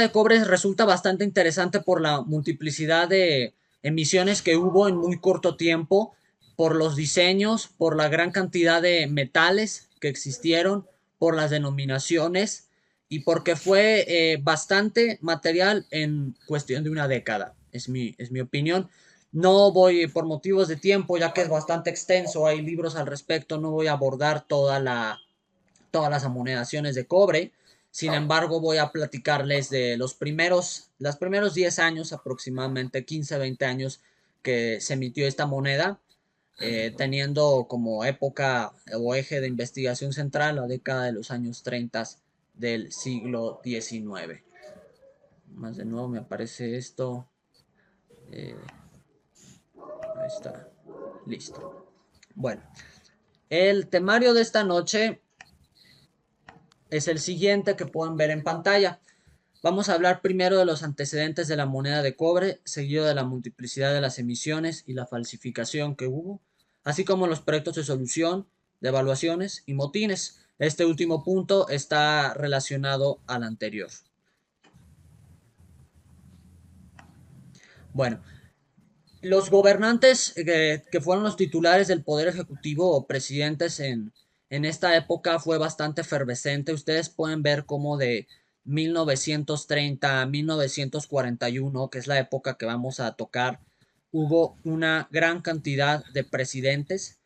de cobre resulta bastante interesante por la multiplicidad de emisiones que hubo en muy corto tiempo, por los diseños, por la gran cantidad de metales que existieron, por las denominaciones y porque fue bastante material en cuestión de una década. Es mi opinión. No voy por motivos de tiempo, ya que es bastante extenso, hay libros al respecto, no voy a abordar todas las amonedaciones de cobre. Sin embargo, voy a platicarles de los primeros 10 años, aproximadamente 15, 20 años que se emitió esta moneda, teniendo como época o eje de investigación central la década de los años 30 del siglo XIX. Más de nuevo me aparece esto. Eh, Ahí está. Listo. Bueno, el temario de esta noche es el siguiente que pueden ver en pantalla. Vamos a hablar primero de los antecedentes de la moneda de cobre, seguido de la multiplicidad de las emisiones y la falsificación que hubo, así como los proyectos de solución, de evaluaciones y motines. Este último punto está relacionado al anterior. Bueno, los gobernantes que fueron los titulares del Poder Ejecutivo o presidentes en esta época fue bastante efervescente. Ustedes pueden ver cómo de 1930 a 1941, que es la época que vamos a tocar, hubo una gran cantidad de presidentes.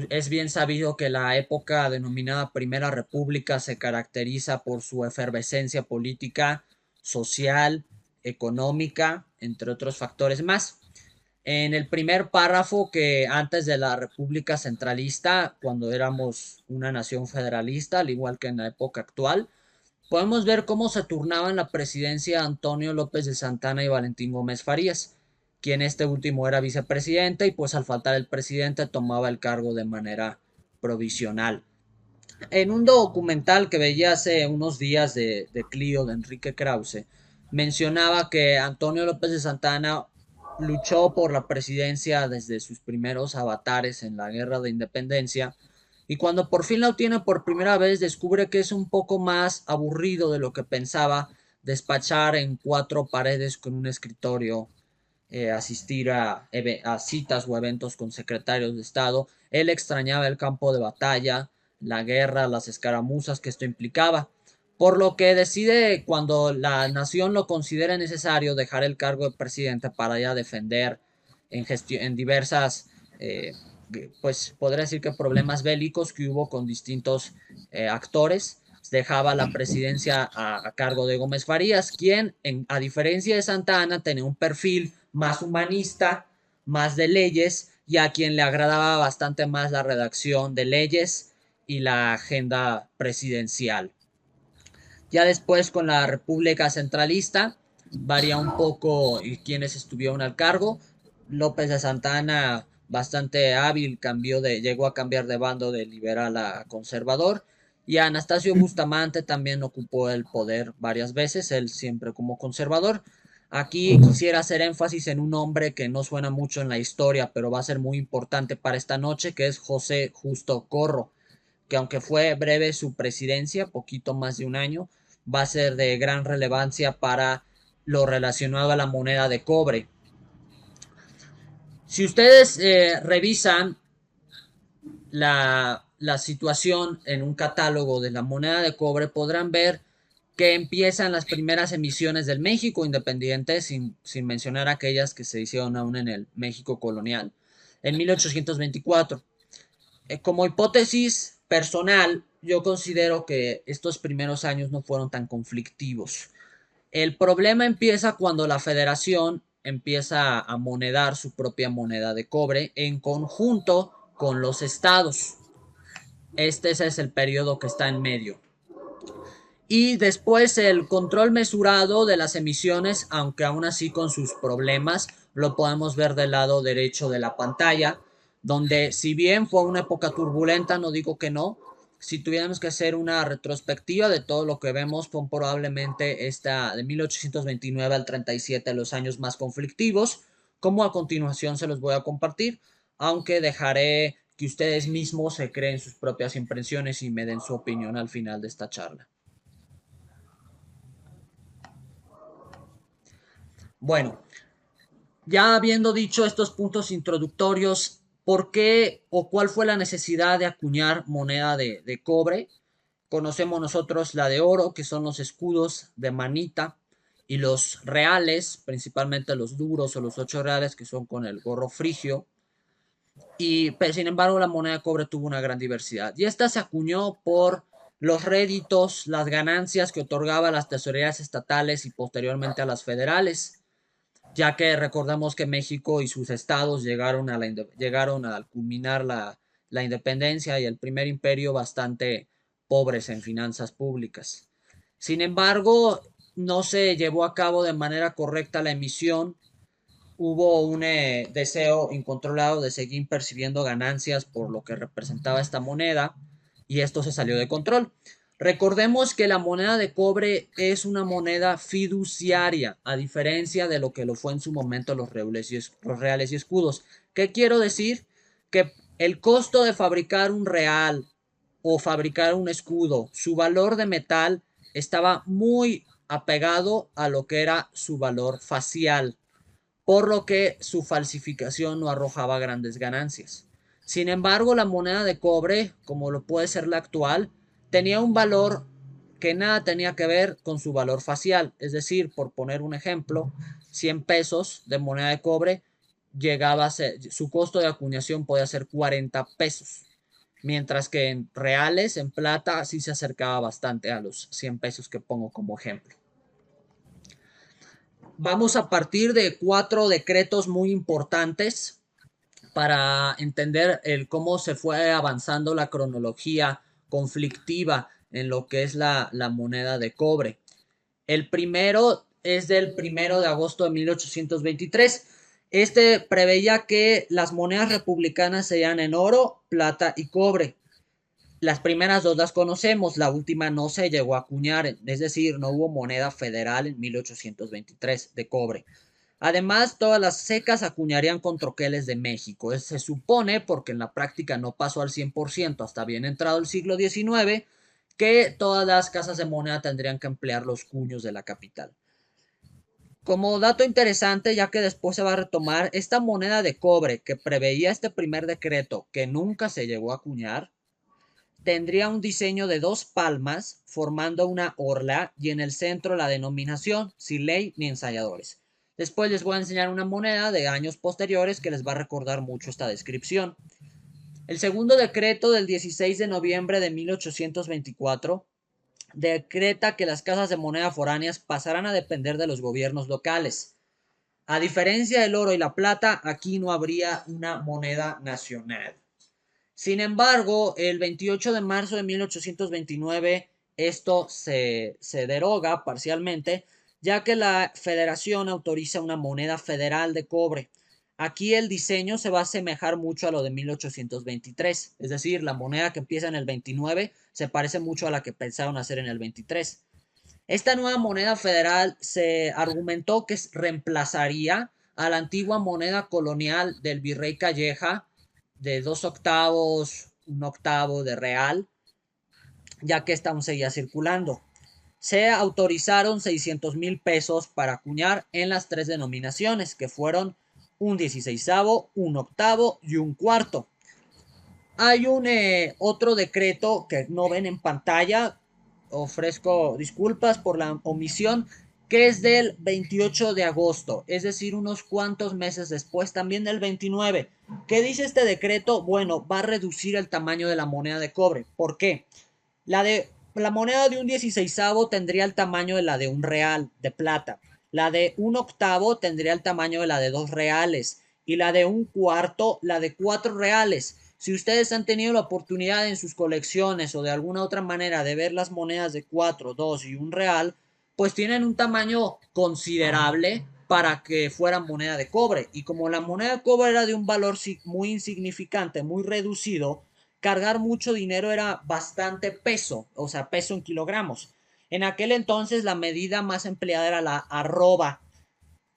Es bien sabido que la época denominada Primera República se caracteriza por su efervescencia política, social, económica, entre otros factores más. En el primer párrafo, que antes de la República Centralista, cuando éramos una nación federalista, al igual que en la época actual, podemos ver cómo se turnaban la presidencia Antonio López de Santana y Valentín Gómez Farías, quien este último era vicepresidente y pues al faltar el presidente tomaba el cargo de manera provisional. En un documental que veía hace unos días de Clio, de Enrique Krause, mencionaba que Antonio López de Santana luchó por la presidencia desde sus primeros avatares en la guerra de independencia y cuando por fin la obtiene por primera vez descubre que es un poco más aburrido de lo que pensaba despachar en cuatro paredes con un escritorio, asistir a citas o eventos con secretarios de Estado. Él extrañaba el campo de batalla, la guerra, las escaramuzas que esto implicaba, por lo que decide, cuando la nación lo considera necesario, dejar el cargo de presidente para ya defender en diversas, eh, pues podría decir que problemas bélicos que hubo con distintos actores. Dejaba la presidencia a cargo de Gómez Farías, quien, a diferencia de Santa Anna, tenía un perfil más humanista, más de leyes, y a quien le agradaba bastante más la redacción de leyes y la agenda presidencial. Ya después, con la República Centralista, varía un poco quienes estuvieron al cargo. López de Santa Anna, bastante hábil, llegó a cambiar de bando de liberal a conservador. Y Anastasio Bustamante también ocupó el poder varias veces, él siempre como conservador. Aquí quisiera hacer énfasis en un hombre que no suena mucho en la historia, pero va a ser muy importante para esta noche, que es José Justo Corro, que aunque fue breve su presidencia, poquito más de un año, va a ser de gran relevancia para lo relacionado a la moneda de cobre. Si ustedes revisan la situación en un catálogo de la moneda de cobre, podrán ver que empiezan las primeras emisiones del México independiente, sin mencionar aquellas que se hicieron aún en el México colonial, en 1824. Como hipótesis personal, yo considero que estos primeros años no fueron tan conflictivos. El problema empieza cuando la federación empieza a monedar su propia moneda de cobre en conjunto con los estados. Este es el periodo que está en medio. Y después el control mesurado de las emisiones, aunque aún así con sus problemas, lo podemos ver del lado derecho de la pantalla, donde si bien fue una época turbulenta, no digo que no, si tuviéramos que hacer una retrospectiva de todo lo que vemos, fue probablemente esta de 1829 al 37 los años más conflictivos, como a continuación se los voy a compartir, aunque dejaré que ustedes mismos se creen sus propias impresiones y me den su opinión al final de esta charla. Bueno, ya habiendo dicho estos puntos introductorios, ¿por qué o cuál fue la necesidad de acuñar moneda de cobre? Conocemos nosotros la de oro, que son los escudos de manita, y los reales, principalmente los duros o los 8 reales, que son con el gorro frigio. Y sin embargo, la moneda de cobre tuvo una gran diversidad. Y esta se acuñó por los réditos, las ganancias que otorgaba a las tesorerías estatales y posteriormente a las federales, ya que recordamos que México y sus estados llegaron a culminar la independencia y el primer imperio bastante pobres en finanzas públicas. Sin embargo, no se llevó a cabo de manera correcta la emisión. Hubo un deseo incontrolado de seguir percibiendo ganancias por lo que representaba esta moneda y esto se salió de control. Recordemos que la moneda de cobre es una moneda fiduciaria, a diferencia de lo que lo fue en su momento los reales y escudos. ¿Qué quiero decir? Que el costo de fabricar un real o fabricar un escudo, su valor de metal estaba muy apegado a lo que era su valor facial, por lo que su falsificación no arrojaba grandes ganancias. Sin embargo, la moneda de cobre, como lo puede ser la actual, tenía un valor que nada tenía que ver con su valor facial. Es decir, por poner un ejemplo, 100 pesos de moneda de cobre llegaba a ser, su costo de acuñación podía ser 40 pesos. Mientras que en reales, en plata, sí se acercaba bastante a los 100 pesos que pongo como ejemplo. Vamos a partir de 4 decretos muy importantes para entender cómo se fue avanzando la cronología conflictiva en lo que es la moneda de cobre. El primero es del 1 de agosto de 1823. Este preveía que las monedas republicanas serían en oro, plata y cobre. Las primeras dos las conocemos, la última no se llegó a acuñar, es decir, no hubo moneda federal en 1823 de cobre. Además, todas las secas acuñarían con troqueles de México. Se supone, porque en la práctica no pasó al 100% hasta bien entrado el siglo XIX, que todas las casas de moneda tendrían que emplear los cuños de la capital. Como dato interesante, ya que después se va a retomar, esta moneda de cobre que preveía este primer decreto, que nunca se llegó a acuñar, tendría un diseño de 2 palmas formando una orla y en el centro la denominación, sin ley ni ensayadores. Después les voy a enseñar una moneda de años posteriores que les va a recordar mucho esta descripción. El segundo decreto del 16 de noviembre de 1824 decreta que las casas de moneda foráneas pasarán a depender de los gobiernos locales. A diferencia del oro y la plata, aquí no habría una moneda nacional. Sin embargo, el 28 de marzo de 1829 esto se deroga parcialmente, ya que la federación autoriza una moneda federal de cobre. Aquí el diseño se va a asemejar mucho a lo de 1823, es decir, la moneda que empieza en el 29 se parece mucho a la que pensaron hacer en el 23. Esta nueva moneda federal se argumentó que reemplazaría a la antigua moneda colonial del virrey Calleja de 2 octavos, 1 octavo de real, ya que esta aún seguía circulando. Se autorizaron 600,000 pesos para acuñar en las 3 denominaciones, que fueron un 16avo, 1 octavo y 1 cuarto. Hay un otro decreto que no ven en pantalla, ofrezco disculpas por la omisión, que es del 28 de agosto, es decir, unos cuantos meses después, también del 29. ¿Qué dice este decreto? Bueno, va a reducir el tamaño de la moneda de cobre. ¿Por qué? La moneda de un 16avo tendría el tamaño de la de un real de plata. La de 1 octavo tendría el tamaño de la de 2 reales. Y la de 1 cuarto, la de 4 reales. Si ustedes han tenido la oportunidad en sus colecciones o de alguna otra manera de ver las monedas de 4, 2 y 1 real, pues tienen un tamaño considerable para que fueran moneda de cobre. Y como la moneda de cobre era de un valor muy insignificante, muy reducido, cargar mucho dinero era bastante peso, o sea, peso en kilogramos. En aquel entonces la medida más empleada era la arroba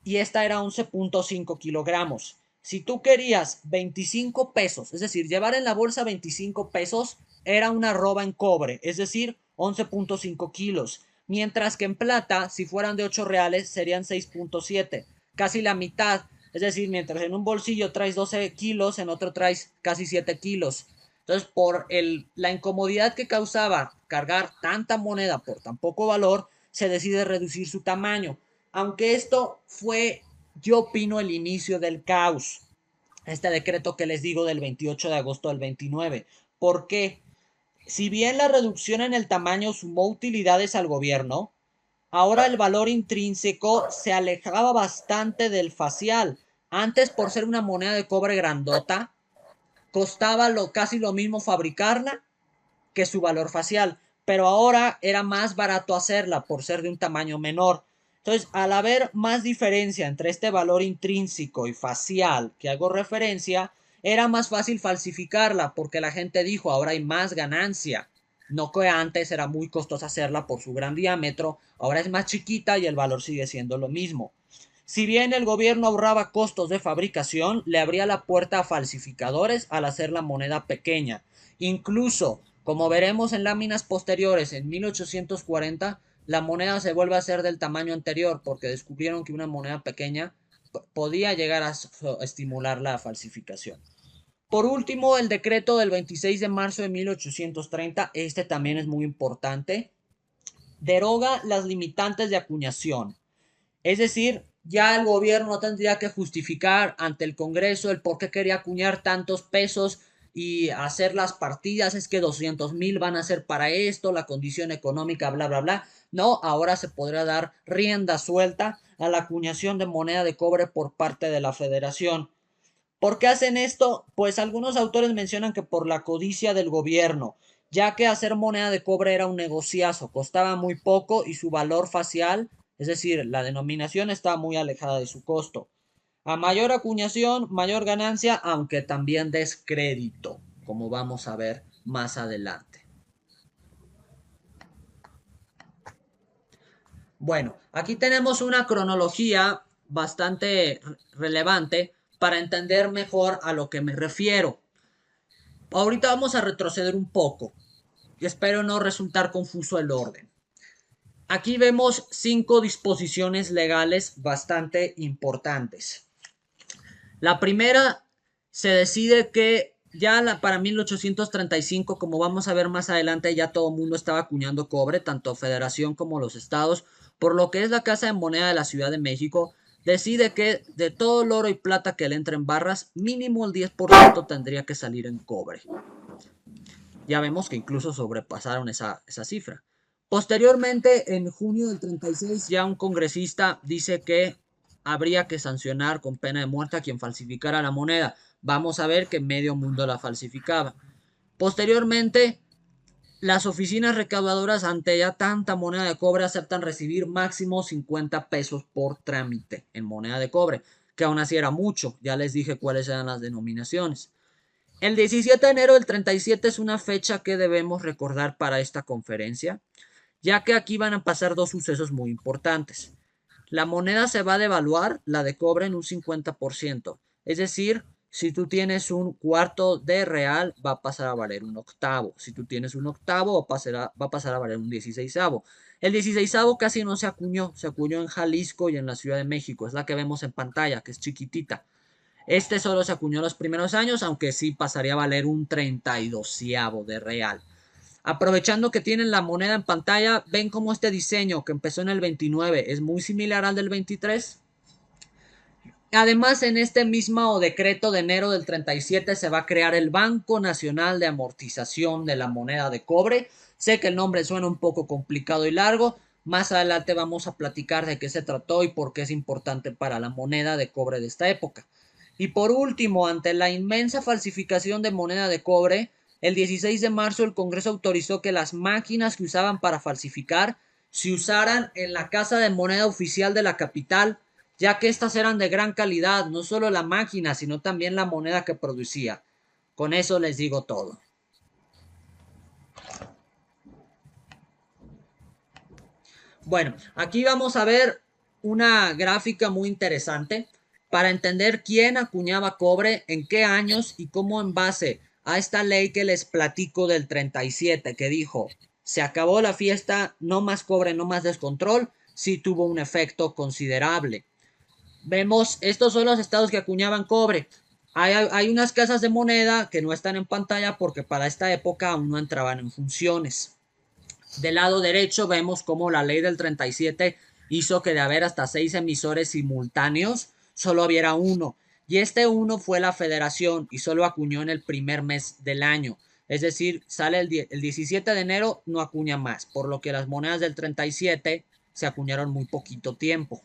y esta era 11.5 kilogramos. Si tú querías 25 pesos, es decir, llevar en la bolsa 25 pesos, era una arroba en cobre, es decir, 11.5 kilos. Mientras que en plata, si fueran de 8 reales, serían 6.7. casi la mitad. Es decir, mientras en un bolsillo traes 12 kilos, en otro traes casi 7 kilos. Entonces, por la incomodidad que causaba cargar tanta moneda por tan poco valor, se decide reducir su tamaño. Aunque esto fue, yo opino, el inicio del caos. Este decreto que les digo del 28 de agosto del 29. ¿Por qué? Si bien la reducción en el tamaño sumó utilidades al gobierno, ahora el valor intrínseco se alejaba bastante del facial. Antes, por ser una moneda de cobre grandota, costaba casi lo mismo fabricarla que su valor facial, pero ahora era más barato hacerla por ser de un tamaño menor. Entonces, al haber más diferencia entre este valor intrínseco y facial que hago referencia, era más fácil falsificarla porque la gente dijo, ahora hay más ganancia. No que antes era muy costosa hacerla por su gran diámetro, ahora es más chiquita y el valor sigue siendo lo mismo. Si bien el gobierno ahorraba costos de fabricación, le abría la puerta a falsificadores al hacer la moneda pequeña. Incluso, como veremos en láminas posteriores, en 1840, la moneda se vuelve a ser del tamaño anterior porque descubrieron que una moneda pequeña podía llegar a estimular la falsificación. Por último, el decreto del 26 de marzo de 1830, este también es muy importante, deroga las limitantes de acuñación. Es decir, ya el gobierno no tendría que justificar ante el Congreso el por qué quería acuñar tantos pesos y hacer las partidas, es que 200,000 van a ser para esto, la condición económica, bla, bla, bla. No, ahora se podrá dar rienda suelta a la acuñación de moneda de cobre por parte de la federación. ¿Por qué hacen esto? Pues algunos autores mencionan que por la codicia del gobierno, ya que hacer moneda de cobre era un negociazo, costaba muy poco y su valor facial, es decir, la denominación, estaba muy alejada de su costo. A mayor acuñación, mayor ganancia, aunque también descrédito, como vamos a ver más adelante. Bueno, aquí tenemos una cronología bastante relevante para entender mejor a lo que me refiero. Ahorita vamos a retroceder un poco. Espero no resultar confuso el orden. Aquí vemos 5 disposiciones legales bastante importantes. La primera, se decide que ya para 1835, como vamos a ver más adelante, ya todo el mundo estaba acuñando cobre, tanto federación como los estados, por lo que es la Casa de Moneda de la Ciudad de México, decide que de todo el oro y plata que le entre en barras, mínimo el 10% tendría que salir en cobre. Ya vemos que incluso sobrepasaron esa cifra. Posteriormente, en junio del 36, ya un congresista dice que habría que sancionar con pena de muerte a quien falsificara la moneda. Vamos a ver que medio mundo la falsificaba. Posteriormente, las oficinas recaudadoras ante ya tanta moneda de cobre aceptan recibir máximo 50 pesos por trámite en moneda de cobre, que aún así era mucho. Ya les dije cuáles eran las denominaciones. El 17 de enero del 37 es una fecha que debemos recordar para esta conferencia, ya que aquí van a pasar dos sucesos muy importantes. La moneda se va a devaluar, la de cobre, en un 50%. Es decir, si tú tienes un cuarto de real, va a pasar a valer un octavo. Si tú tienes un octavo, va a pasar a valer un 16avo. El 16avo casi no se acuñó en Jalisco y en la Ciudad de México. Es la que vemos en pantalla, que es chiquitita. Este solo se acuñó los primeros años, aunque sí pasaría a valer un 32avo de real. Aprovechando que tienen la moneda en pantalla, ven cómo este diseño que empezó en el 29 es muy similar al del 23. Además, en este mismo decreto de enero del 37 se va a crear el Banco Nacional de Amortización de la Moneda de Cobre. Sé que el nombre suena un poco complicado y largo. Más adelante vamos a platicar de qué se trató y por qué es importante para la moneda de cobre de esta época. Y por último, ante la inmensa falsificación de moneda de cobre, el 16 de marzo el Congreso autorizó que las máquinas que usaban para falsificar se usaran en la Casa de Moneda Oficial de la capital, ya que estas eran de gran calidad, no solo la máquina, sino también la moneda que producía. Con eso les digo todo. Bueno, aquí vamos a ver una gráfica muy interesante para entender quién acuñaba cobre, en qué años y cómo en base a esta ley que les platico del 37 que dijo, se acabó la fiesta, no más cobre, no más descontrol, sí tuvo un efecto considerable. Vemos, estos son los estados que acuñaban cobre. Hay unas casas de moneda que no están en pantalla porque para esta época aún no entraban en funciones. Del lado derecho vemos cómo la ley del 37 hizo que de haber hasta 6 emisores simultáneos, solo hubiera uno. Y este uno fue la federación y solo acuñó en el primer mes del año. Es decir, sale el 17 de enero, no acuña más, por lo que las monedas del 37 se acuñaron muy poquito tiempo.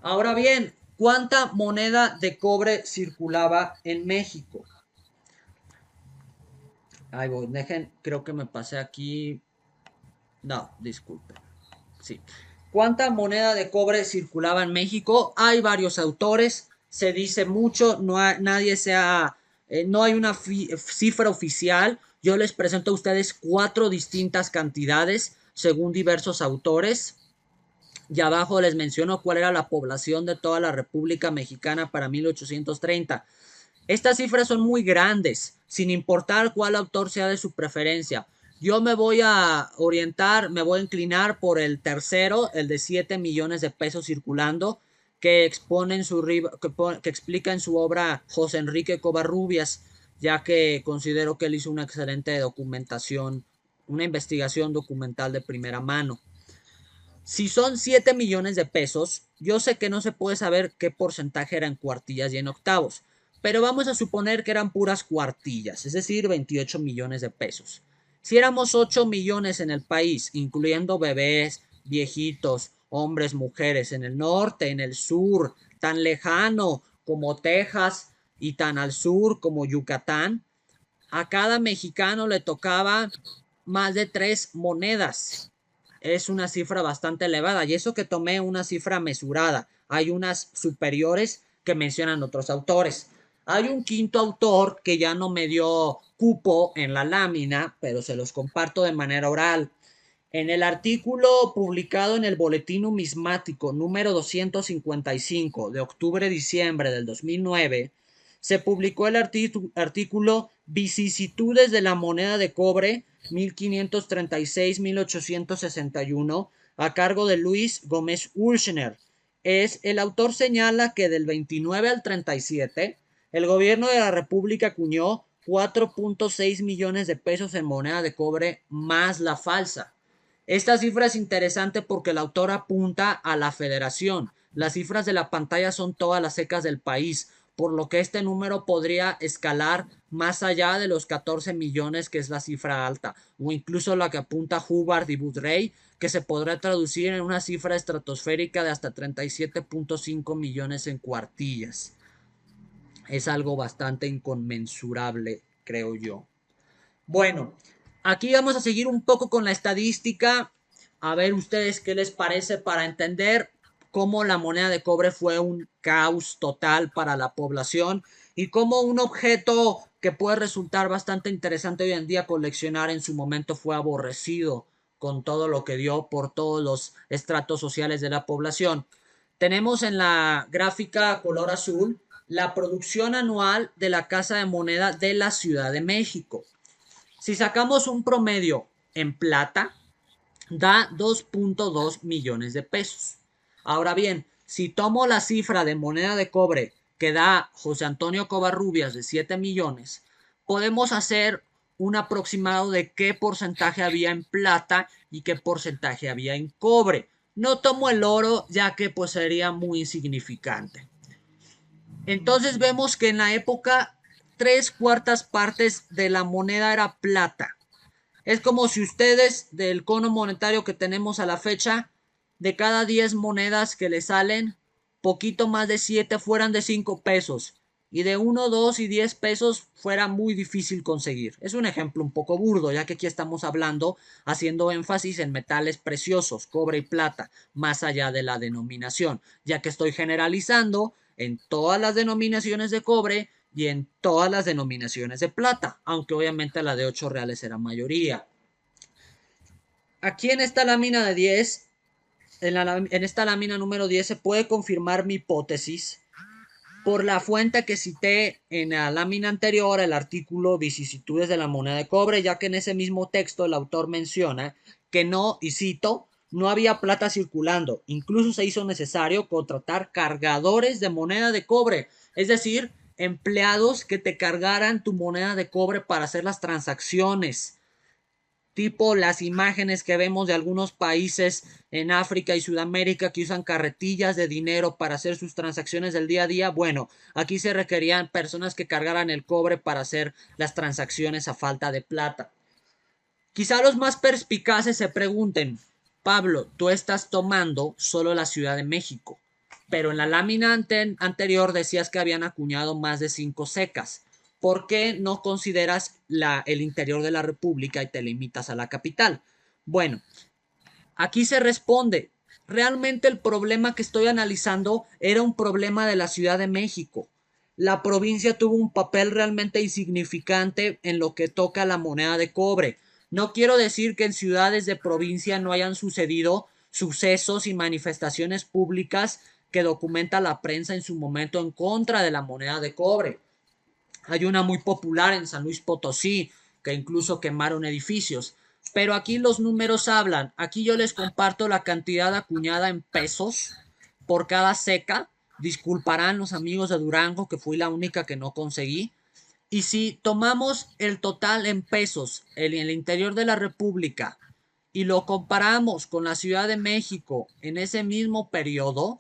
Ahora bien, ¿cuánta moneda de cobre circulaba en México? Ahí voy, dejen, creo que me pasé aquí. No, disculpen. Sí. ¿Cuánta moneda de cobre circulaba en México? Hay varios autores, se dice mucho, no hay una cifra oficial. Yo les presento a ustedes 4 distintas cantidades según diversos autores. Y abajo les menciono cuál era la población de toda la República Mexicana para 1830. Estas cifras son muy grandes, sin importar cuál autor sea de su preferencia. Yo me voy a orientar, me voy a inclinar por el tercero, el de 7 millones de pesos circulando, que expone en su que explica en su obra José Enrique Covarrubias, ya que considero que él hizo una excelente documentación, una investigación documental de primera mano. Si son 7 millones de pesos, yo sé que no se puede saber qué porcentaje era en cuartillas y en octavos, pero vamos a suponer que eran puras cuartillas, es decir, 28 millones de pesos. Si éramos 8 millones en el país, incluyendo bebés, viejitos, hombres, mujeres, en el norte, en el sur, tan lejano como Texas y tan al sur como Yucatán, a cada mexicano le tocaba más de 3 monedas. Es una cifra bastante elevada y eso que tomé una cifra mesurada. Hay unas superiores que mencionan otros autores. Hay un quinto autor que ya no me dio cupo en la lámina, pero se los comparto de manera oral. En el artículo publicado en el Boletín Numismático número 255 de octubre-diciembre del 2009, se publicó el artículo Vicisitudes de la moneda de cobre 1536-1861 a cargo de Luis Gómez Urschner. El autor señala que del 29 al 37 el gobierno de la República acuñó 4.6 millones de pesos en moneda de cobre más la falsa. Esta cifra es interesante porque el autor apunta a la federación. Las cifras de la pantalla son todas las secas del país, por lo que este número podría escalar más allá de los 14 millones, que es la cifra alta, o incluso la que apunta Hubbard y Budrey, que se podrá traducir en una cifra estratosférica de hasta 37.5 millones en cuartillas. Es algo bastante inconmensurable, creo yo. Bueno, aquí vamos a seguir un poco con la estadística, a ver ustedes qué les parece para entender cómo la moneda de cobre fue un caos total para la población y cómo un objeto que puede resultar bastante interesante hoy en día coleccionar en su momento fue aborrecido con todo lo que dio por todos los estratos sociales de la población. Tenemos en la gráfica color azul la producción anual de la Casa de Moneda de la Ciudad de México. Si sacamos un promedio en plata, da 2.2 millones de pesos. Ahora bien, si tomo la cifra de moneda de cobre que da José Antonio Covarrubias de 7 millones, podemos hacer un aproximado de qué porcentaje había en plata y qué porcentaje había en cobre. No tomo el oro ya que pues sería muy insignificante. Entonces vemos que en la época 3/4 de la moneda era plata. Es como si ustedes del cono monetario que tenemos a la fecha, de cada 10 monedas que le salen, poquito más de 7 fueran de 5 pesos. Y de 1, 2 y 10 pesos fuera muy difícil conseguir. Es un ejemplo un poco burdo, ya que aquí estamos hablando, haciendo énfasis en metales preciosos, cobre y plata, más allá de la denominación, ya que estoy generalizando en todas las denominaciones de cobre y en todas las denominaciones de plata, aunque obviamente la de 8 reales era mayoría. Aquí en esta lámina de 10, en esta lámina número 10 se puede confirmar mi hipótesis por la fuente que cité en la lámina anterior, el artículo Vicisitudes de la moneda de cobre, ya que en ese mismo texto el autor menciona que no, y cito, no había plata circulando. Incluso se hizo necesario contratar cargadores de moneda de cobre, es decir, empleados que te cargaran tu moneda de cobre para hacer las transacciones, tipo las imágenes que vemos de algunos países en África y Sudamérica que usan carretillas de dinero para hacer sus transacciones del día a día. Bueno, aquí se requerían personas que cargaran el cobre para hacer las transacciones a falta de plata. Quizá los más perspicaces se pregunten: Pablo, tú estás tomando solo la Ciudad de México, pero en la lámina anterior decías que habían acuñado más de 5 secas. ¿Por qué no consideras el interior de la República y te limitas a la capital? Bueno, aquí se responde: realmente el problema que estoy analizando era un problema de la Ciudad de México. La provincia tuvo un papel realmente insignificante en lo que toca a la moneda de cobre. No quiero decir que en ciudades de provincia no hayan sucedido sucesos y manifestaciones públicas que documenta la prensa en su momento en contra de la moneda de cobre. Hay una muy popular en San Luis Potosí, que incluso quemaron edificios. Pero aquí los números hablan. Aquí yo les comparto la cantidad acuñada en pesos por cada seca. Disculparán los amigos de Durango, que fui la única que no conseguí. Y si tomamos el total en pesos en el interior de la República y lo comparamos con la Ciudad de México en ese mismo periodo,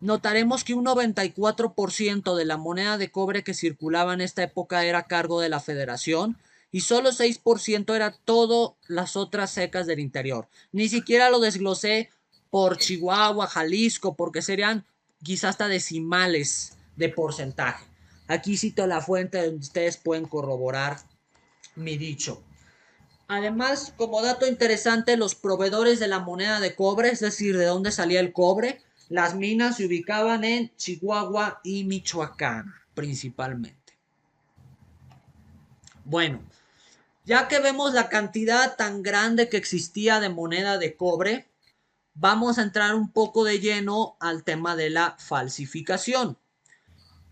notaremos que un 94% de la moneda de cobre que circulaba en esta época era a cargo de la Federación y solo 6% era todas las otras secas del interior. Ni siquiera lo desglosé por Chihuahua, Jalisco, porque serían quizás hasta decimales de porcentaje. Aquí cito la fuente donde ustedes pueden corroborar mi dicho. Además, como dato interesante, los proveedores de la moneda de cobre, es decir, de dónde salía el cobre, las minas se ubicaban en Chihuahua y Michoacán, principalmente. Bueno, ya que vemos la cantidad tan grande que existía de moneda de cobre, vamos a entrar un poco de lleno al tema de la falsificación.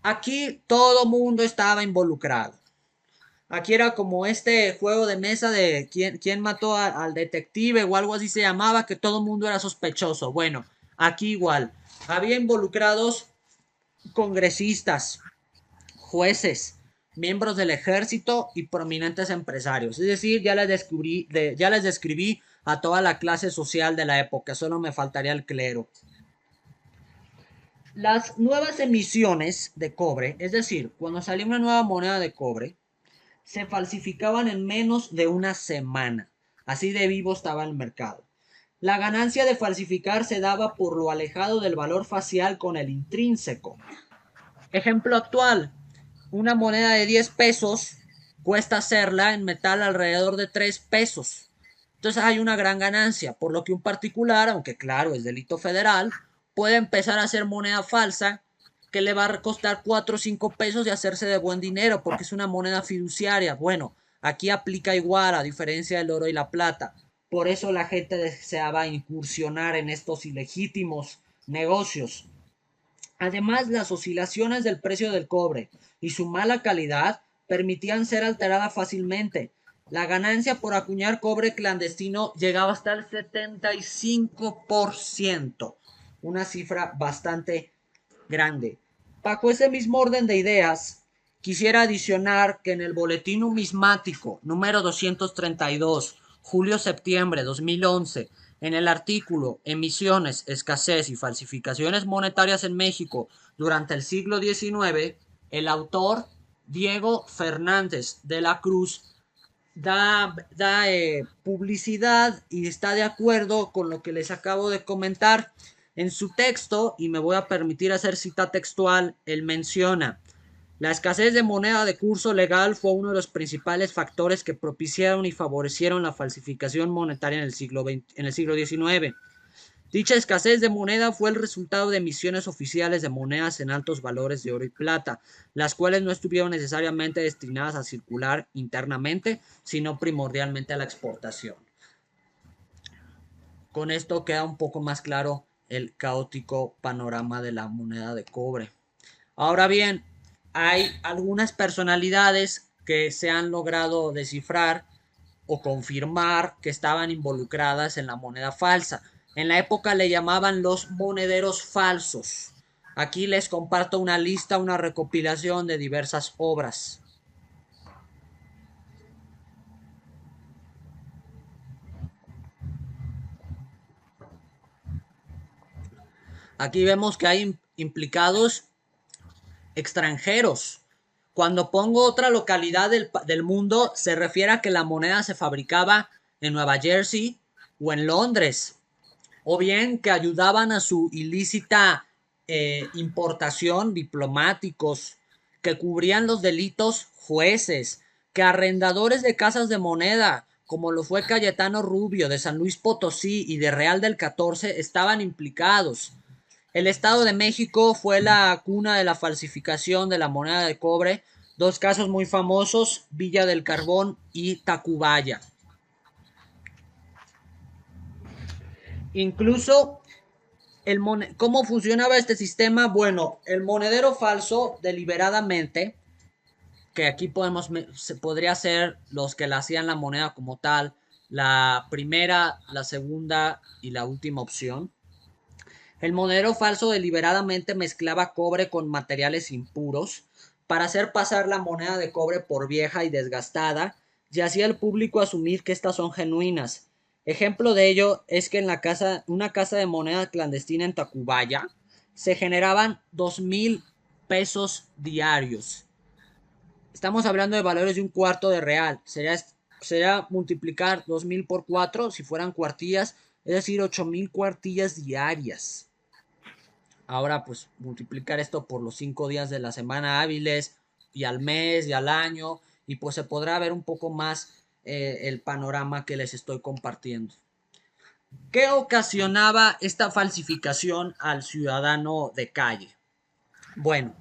Aquí todo mundo estaba involucrado. Aquí era como este juego de mesa de quién mató al detective o algo así se llamaba, que todo el mundo era sospechoso. Bueno, aquí igual. Había involucrados congresistas, jueces, miembros del ejército y prominentes empresarios. Es decir, ya les describí a toda la clase social de la época, solo me faltaría el clero. Las nuevas emisiones de cobre, es decir, cuando salió una nueva moneda de cobre, se falsificaban en menos de una semana. Así de vivo estaba el mercado. La ganancia de falsificar se daba por lo alejado del valor facial con el intrínseco. Ejemplo actual: una moneda de 10 pesos cuesta hacerla en metal alrededor de 3 pesos. Entonces hay una gran ganancia, por lo que un particular, aunque claro es delito federal, puede empezar a hacer moneda falsa que le va a costar 4 o 5 pesos y hacerse de buen dinero porque es una moneda fiduciaria. Bueno, aquí aplica igual a diferencia del oro y la plata. Por eso la gente deseaba incursionar en estos ilegítimos negocios. Además, las oscilaciones del precio del cobre y su mala calidad permitían ser alterada fácilmente. La ganancia por acuñar cobre clandestino llegaba hasta el 75%, una cifra bastante grande. Bajo ese mismo orden de ideas, quisiera adicionar que en el Boletín Numismático número 232, julio-septiembre 2011, en el artículo Emisiones, escasez y falsificaciones monetarias en México durante el siglo XIX, el autor Diego Fernández de la Cruz da publicidad y está de acuerdo con lo que les acabo de comentar. En su texto, y me voy a permitir hacer cita textual, él menciona: la escasez de moneda de curso legal fue uno de los principales factores que propiciaron y favorecieron la falsificación monetaria en el siglo XIX. Dicha escasez de moneda fue el resultado de emisiones oficiales de monedas en altos valores de oro y plata, las cuales no estuvieron necesariamente destinadas a circular internamente, sino primordialmente a la exportación. Con esto queda un poco más claro el caótico panorama de la moneda de cobre. Ahora bien, hay algunas personalidades que se han logrado descifrar o confirmar que estaban involucradas en la moneda falsa. En la época le llamaban los monederos falsos. Aquí les comparto una lista, una recopilación de diversas obras. Aquí vemos que hay implicados extranjeros. Cuando pongo otra localidad del mundo, se refiere a que la moneda se fabricaba en Nueva Jersey o en Londres, o bien que ayudaban a su ilícita importación diplomáticos, que cubrían los delitos jueces, que arrendadores de casas de moneda, como lo fue Cayetano Rubio de San Luis Potosí y de Real del 14, estaban implicados. El Estado de México fue la cuna de la falsificación de la moneda de cobre. Dos casos muy famosos, Villa del Carbón y Tacubaya. Incluso, ¿cómo funcionaba este sistema? Bueno, el monedero falso deliberadamente, que aquí podría ser los que le hacían la moneda como tal, la primera, la segunda y la última opción. El monedero falso deliberadamente mezclaba cobre con materiales impuros para hacer pasar la moneda de cobre por vieja y desgastada y hacía al público asumir que estas son genuinas. Ejemplo de ello es que en una casa de moneda clandestina en Tacubaya se generaban 2,000 pesos diarios. Estamos hablando de valores de un cuarto de real. Sería multiplicar 2,000 por 4 si fueran cuartillas, es decir, 8,000 cuartillas diarias. Ahora pues multiplicar esto por los 5 días de la semana hábiles y al mes y al año y pues se podrá ver un poco más el panorama que les estoy compartiendo. ¿Qué ocasionaba esta falsificación al ciudadano de calle? Bueno,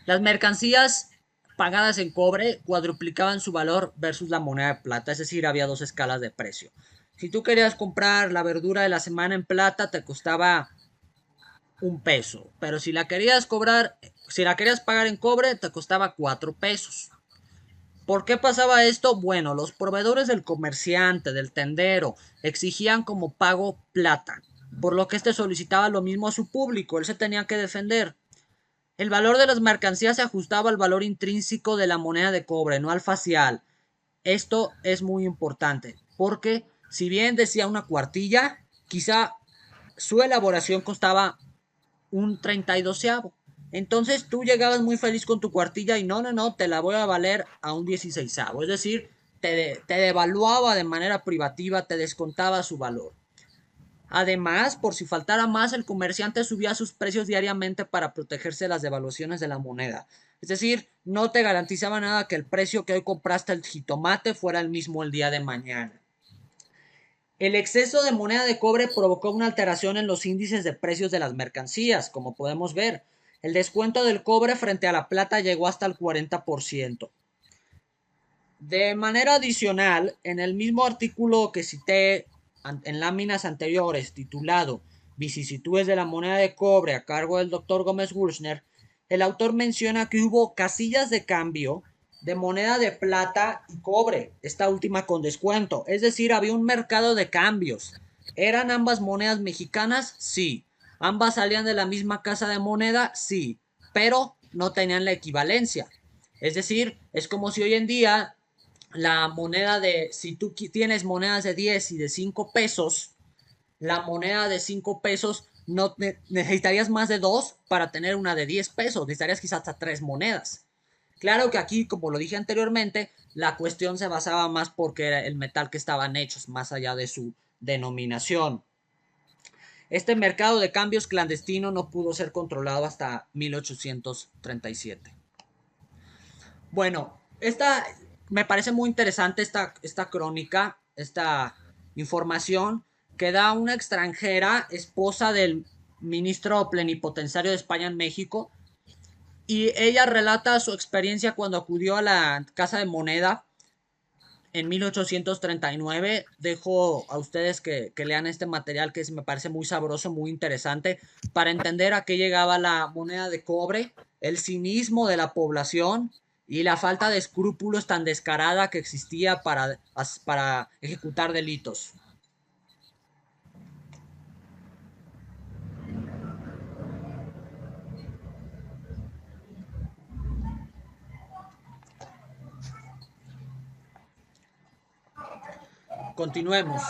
las mercancías pagadas en cobre cuadruplicaban su valor versus la moneda de plata, es decir, había dos escalas de precio. Si tú querías comprar la verdura de la semana en plata, te costaba 1 peso, pero si la querías pagar en cobre, te costaba 4 pesos. ¿Por qué pasaba esto? Bueno, los proveedores del comerciante, del tendero, exigían como pago plata, por lo que este solicitaba lo mismo a su público, él se tenía que defender. El valor de las mercancías se ajustaba al valor intrínseco de la moneda de cobre, no al facial. Esto es muy importante, porque si bien decía una cuartilla, quizá su elaboración costaba un 32. Entonces tú llegabas muy feliz con tu cuartilla y no, te la voy a valer a un 16. Es decir, te devaluaba de manera privativa, te descontaba su valor. Además, por si faltara más, el comerciante subía sus precios diariamente para protegerse de las devaluaciones de la moneda. Es decir, no te garantizaba nada que el precio que hoy compraste el jitomate fuera el mismo el día de mañana. El exceso de moneda de cobre provocó una alteración en los índices de precios de las mercancías, como podemos ver. El descuento del cobre frente a la plata llegó hasta el 40%. De manera adicional, en el mismo artículo que cité en láminas anteriores, titulado Vicisitudes de la moneda de cobre a cargo del Dr. Gómez Wurschner, el autor menciona que hubo casillas de cambio de moneda de plata y cobre, esta última con descuento. Es decir, había un mercado de cambios. ¿Eran ambas monedas mexicanas? Sí. ¿Ambas salían de la misma casa de moneda? Sí. Pero no tenían la equivalencia. Es decir, es como si hoy en día la moneda si tú tienes monedas de 10 y de 5 pesos, la moneda de 5 pesos no necesitarías más de 2 para tener una de 10 pesos, necesitarías quizás hasta 3 monedas. Claro que aquí, como lo dije anteriormente, la cuestión se basaba más porque era el metal que estaban hechos, más allá de su denominación. Este mercado de cambios clandestino no pudo ser controlado hasta 1837. Bueno, me parece muy interesante esta crónica, esta información que da una extranjera, esposa del ministro plenipotenciario de España en México, y ella relata su experiencia cuando acudió a la Casa de Moneda en 1839. Dejo a ustedes que lean este material que me parece muy sabroso, muy interesante, para entender a qué llegaba la moneda de cobre, el cinismo de la población y la falta de escrúpulos tan descarada que existía para ejecutar delitos. Continuemos.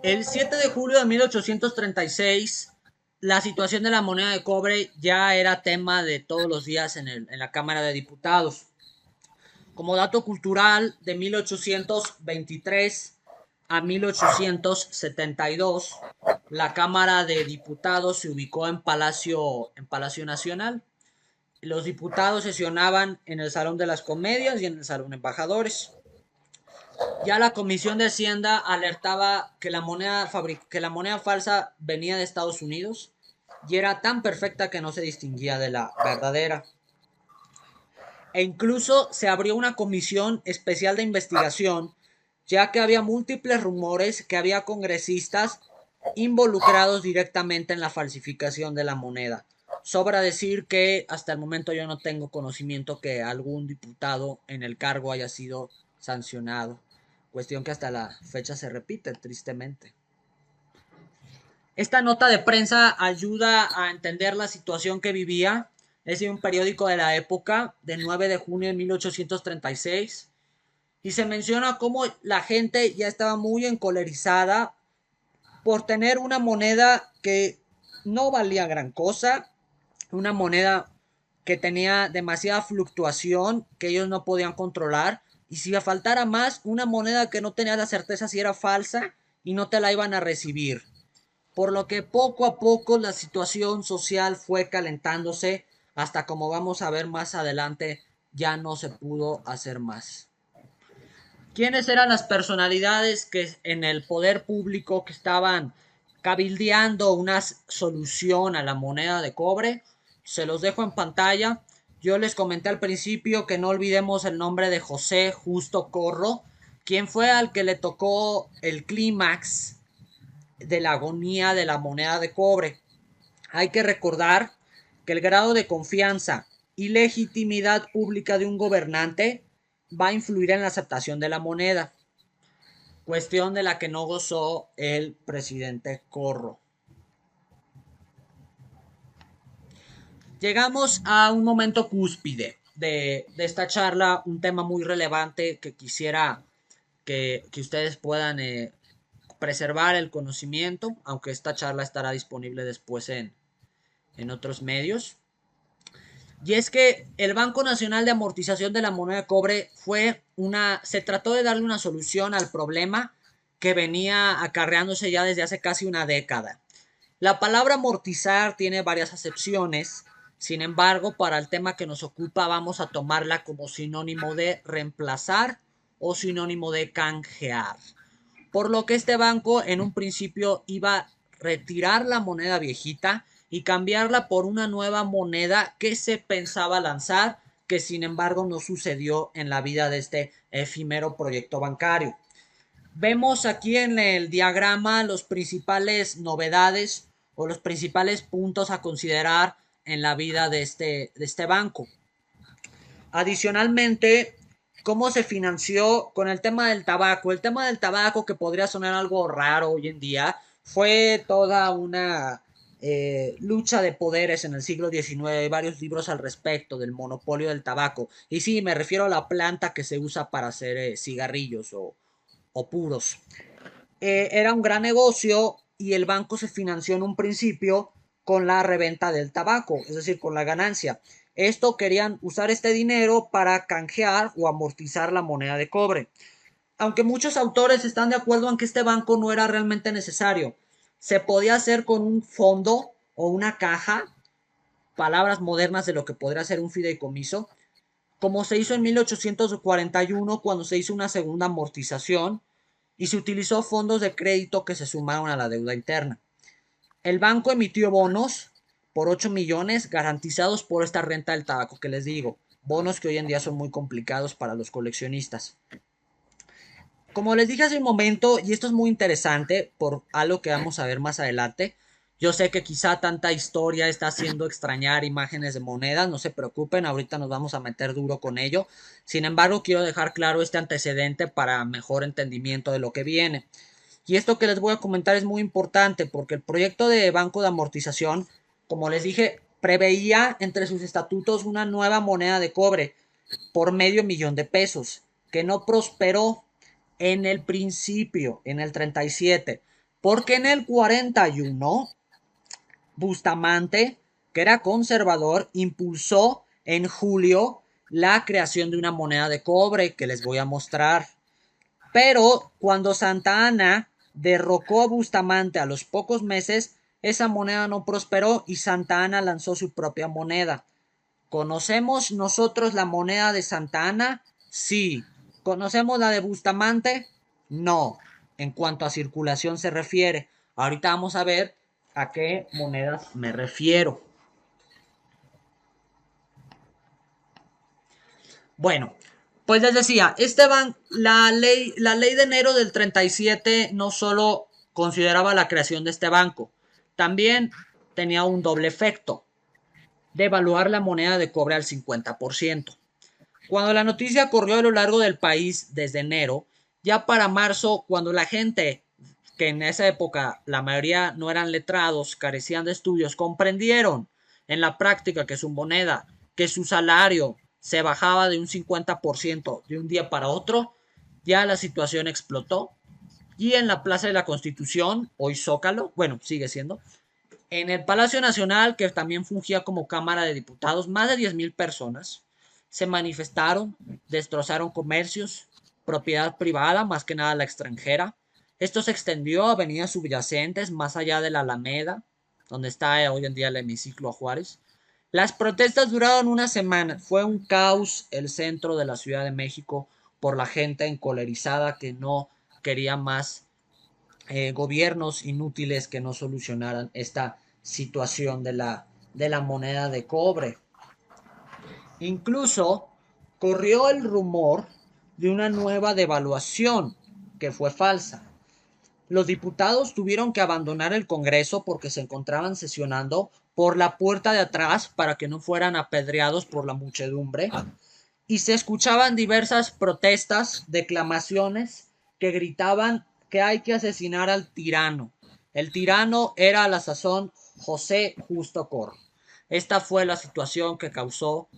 El 7 de julio de 1836, la situación de la moneda de cobre ya era tema de todos los días en la Cámara de Diputados. Como dato cultural, de 1823 a 1872, la Cámara de Diputados se ubicó en Palacio Nacional. Los diputados sesionaban en el Salón de las Comedias y en el Salón de Embajadores. Ya la Comisión de Hacienda alertaba que la moneda falsa venía de Estados Unidos y era tan perfecta que no se distinguía de la verdadera. E incluso se abrió una comisión especial de investigación, ya que había múltiples rumores que había congresistas involucrados directamente en la falsificación de la moneda. Sobra decir que hasta el momento yo no tengo conocimiento que algún diputado en el cargo haya sido sancionado. Cuestión que hasta la fecha se repite, tristemente. Esta nota de prensa ayuda a entender la situación que vivía. Es de un periódico de la época, del 9 de junio de 1836. Y se menciona cómo la gente ya estaba muy encolerizada por tener una moneda que no valía gran cosa, una moneda que tenía demasiada fluctuación que ellos no podían controlar, y si faltara más, una moneda que no tenía la certeza si era falsa y no te la iban a recibir. Por lo que poco a poco la situación social fue calentándose hasta, como vamos a ver más adelante, ya no se pudo hacer más. ¿Quiénes eran las personalidades que en el poder público que estaban cabildeando una solución a la moneda de cobre? Se los dejo en pantalla. Yo les comenté al principio que no olvidemos el nombre de José Justo Corro, quien fue al que le tocó el clímax de la agonía de la moneda de cobre. Hay que recordar que el grado de confianza y legitimidad pública de un gobernante va a influir en la aceptación de la moneda, cuestión de la que no gozó el presidente Corro. Llegamos a un momento cúspide de esta charla, un tema muy relevante que quisiera que ustedes puedan preservar el conocimiento, aunque esta charla estará disponible después en otros medios. Y es que el Banco Nacional de Amortización de la Moneda de Cobre se trató de darle una solución al problema que venía acarreándose ya desde hace casi una década. La palabra amortizar tiene varias acepciones, sin embargo, para el tema que nos ocupa vamos a tomarla como sinónimo de reemplazar o sinónimo de canjear. Por lo que este banco en un principio iba a retirar la moneda viejita y cambiarla por una nueva moneda que se pensaba lanzar, que sin embargo no sucedió en la vida de este efímero proyecto bancario. Vemos aquí en el diagrama los principales novedades o los principales puntos a considerar en la vida de este banco. Adicionalmente, cómo se financió con el tema del tabaco. El tema del tabaco, que podría sonar algo raro hoy en día, fue toda una lucha de poderes en el siglo XIX. Hay varios libros al respecto del monopolio del tabaco. Y sí, me refiero a la planta que se usa para hacer cigarrillos o puros. Era un gran negocio y el banco se financió en un principio con la reventa del tabaco, es decir, con la ganancia. Esto querían usar este dinero para canjear o amortizar la moneda de cobre. Aunque muchos autores están de acuerdo en que este banco no era realmente necesario, se podía hacer con un fondo o una caja, palabras modernas de lo que podría ser un fideicomiso, como se hizo en 1841 cuando se hizo una segunda amortización y se utilizó fondos de crédito que se sumaron a la deuda interna. El banco emitió bonos por 8 millones garantizados por esta renta del tabaco que les digo, bonos que hoy en día son muy complicados para los coleccionistas. Como les dije hace un momento, y esto es muy interesante por algo que vamos a ver más adelante, Yo sé que quizá tanta historia está haciendo extrañar imágenes de monedas, no se preocupen, ahorita nos vamos a meter duro con ello. Sin embargo, quiero dejar claro este antecedente para mejor entendimiento de lo que viene. Y esto que les voy a comentar es muy importante porque el proyecto de banco de amortización, como les dije, preveía entre sus estatutos una nueva moneda de cobre por $500,000 que no prosperó en el principio, en el 37, porque en el 41 Bustamante, que era conservador, impulsó en julio la creación de una moneda de cobre que les voy a mostrar. Pero cuando Santa Anna derrocó a Bustamante a los pocos meses, esa moneda no prosperó y Santa Anna lanzó su propia moneda. ¿Conocemos nosotros la moneda de Santa Anna? Sí. ¿Conocemos la de Bustamante? No. En cuanto a circulación se refiere. Ahorita vamos a ver a qué monedas me refiero. Bueno, pues les decía, la ley de enero del 37 no solo consideraba la creación de este banco, también tenía un doble efecto, devaluar la moneda de cobre al 50%. Cuando la noticia corrió a lo largo del país desde enero, ya para marzo, cuando la gente, que en esa época la mayoría no eran letrados, carecían de estudios, comprendieron en la práctica que su moneda, que su salario se bajaba de un 50% de un día para otro, ya la situación explotó. Y en la Plaza de la Constitución, hoy Zócalo, bueno, sigue siendo, en el Palacio Nacional, que también fungía como Cámara de Diputados, más de 10,000 personas se manifestaron, destrozaron comercios, propiedad privada, más que nada la extranjera. Esto se extendió a avenidas subyacentes, más allá de la Alameda, donde está hoy en día el hemiciclo a Juárez. Las protestas duraron una semana. Fue un caos el centro de la Ciudad de México por la gente encolerizada que no quería más gobiernos inútiles que no solucionaran esta situación de la moneda de cobre. Incluso corrió el rumor de una nueva devaluación que fue falsa. Los diputados tuvieron que abandonar el Congreso porque se encontraban sesionando por la puerta de atrás para que no fueran apedreados por la muchedumbre. Y se escuchaban diversas protestas, declamaciones que gritaban que hay que asesinar al tirano. El tirano era a la sazón José Justo Corro. Esta fue la situación que causó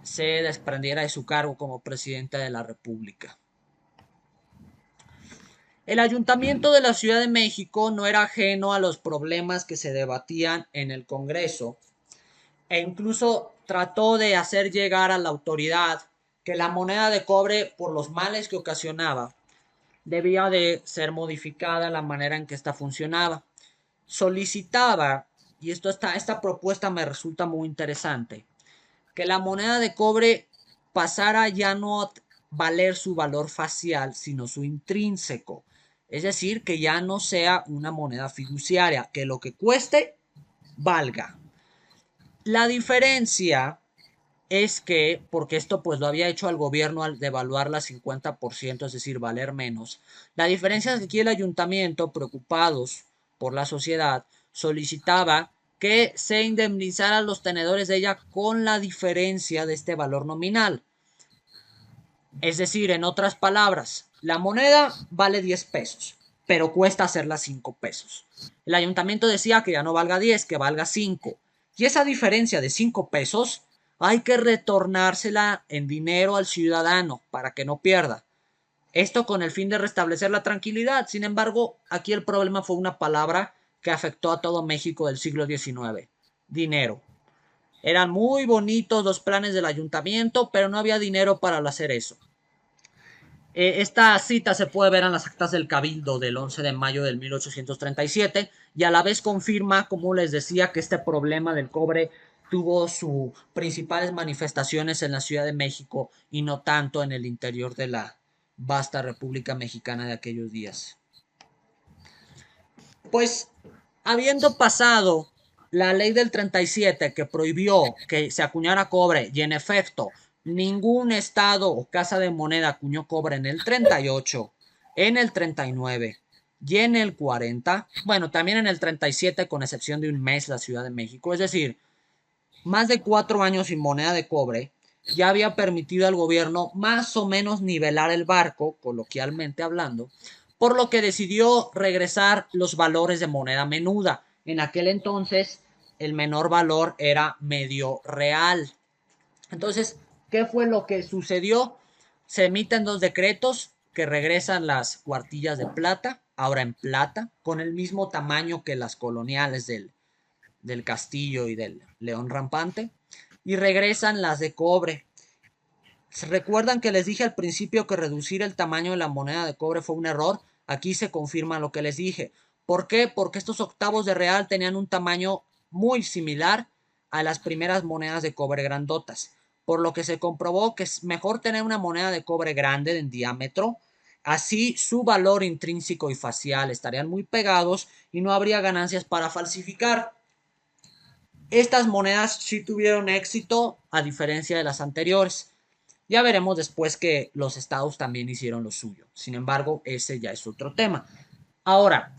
se desprendiera de su cargo como presidente de la República. El ayuntamiento de la Ciudad de México no era ajeno a los problemas que se debatían en el Congreso e incluso trató de hacer llegar a la autoridad que la moneda de cobre, por los males que ocasionaba, debía de ser modificada la manera en que ésta funcionaba. Solicitaba, y esta propuesta me resulta muy interesante, que la moneda de cobre pasara ya no a valer su valor facial, sino su intrínseco. Es decir, que ya no sea una moneda fiduciaria, que lo que cueste valga. La diferencia es que, porque esto pues lo había hecho al gobierno al devaluarla 50%, es decir, valer menos, la diferencia es que aquí el ayuntamiento, preocupados por la sociedad, solicitaba que se indemnizaran los tenedores de ella con la diferencia de este valor nominal. Es decir, en otras palabras, la moneda vale 10 pesos, pero cuesta hacerla 5 pesos. El ayuntamiento decía que ya no valga 10, que valga 5. Y esa diferencia de 5 pesos hay que retornársela en dinero al ciudadano para que no pierda. Esto con el fin de restablecer la tranquilidad. Sin embargo, aquí el problema fue una palabra que afectó a todo México del siglo XIX. Dinero. Eran muy bonitos los planes del ayuntamiento, pero no había dinero para hacer eso. Esta cita se puede ver en las actas del Cabildo del 11 de mayo del 1837 y a la vez confirma, como les decía, que este problema del cobre tuvo sus principales manifestaciones en la Ciudad de México y no tanto en el interior de la vasta República Mexicana de aquellos días. Pues, habiendo pasado la ley del 37 que prohibió que se acuñara cobre y en efecto ningún estado o casa de moneda acuñó cobre en el 38, en el 39 y en el 40, bueno, también en el 37, con excepción de un mes, la Ciudad de México. Es decir, más de 4 años sin moneda de cobre ya había permitido al gobierno más o menos nivelar el barco, coloquialmente hablando, por lo que decidió regresar los valores de moneda menuda. En aquel entonces el menor valor era medio real. Entonces, ¿qué fue lo que sucedió? Se emiten dos decretos que regresan las cuartillas de plata, ahora en plata, con el mismo tamaño que las coloniales del Castillo y del León Rampante, y regresan las de cobre. ¿Se recuerdan que les dije al principio que reducir el tamaño de la moneda de cobre fue un error? Aquí se confirma lo que les dije. ¿Por qué? Porque estos octavos de real tenían un tamaño muy similar a las primeras monedas de cobre grandotas, por lo que se comprobó que es mejor tener una moneda de cobre grande en diámetro, así su valor intrínseco y facial estarían muy pegados y no habría ganancias para falsificar. Estas monedas sí tuvieron éxito a diferencia de las anteriores. Ya veremos después que los estados también hicieron lo suyo. Sin embargo, ese ya es otro tema. Ahora,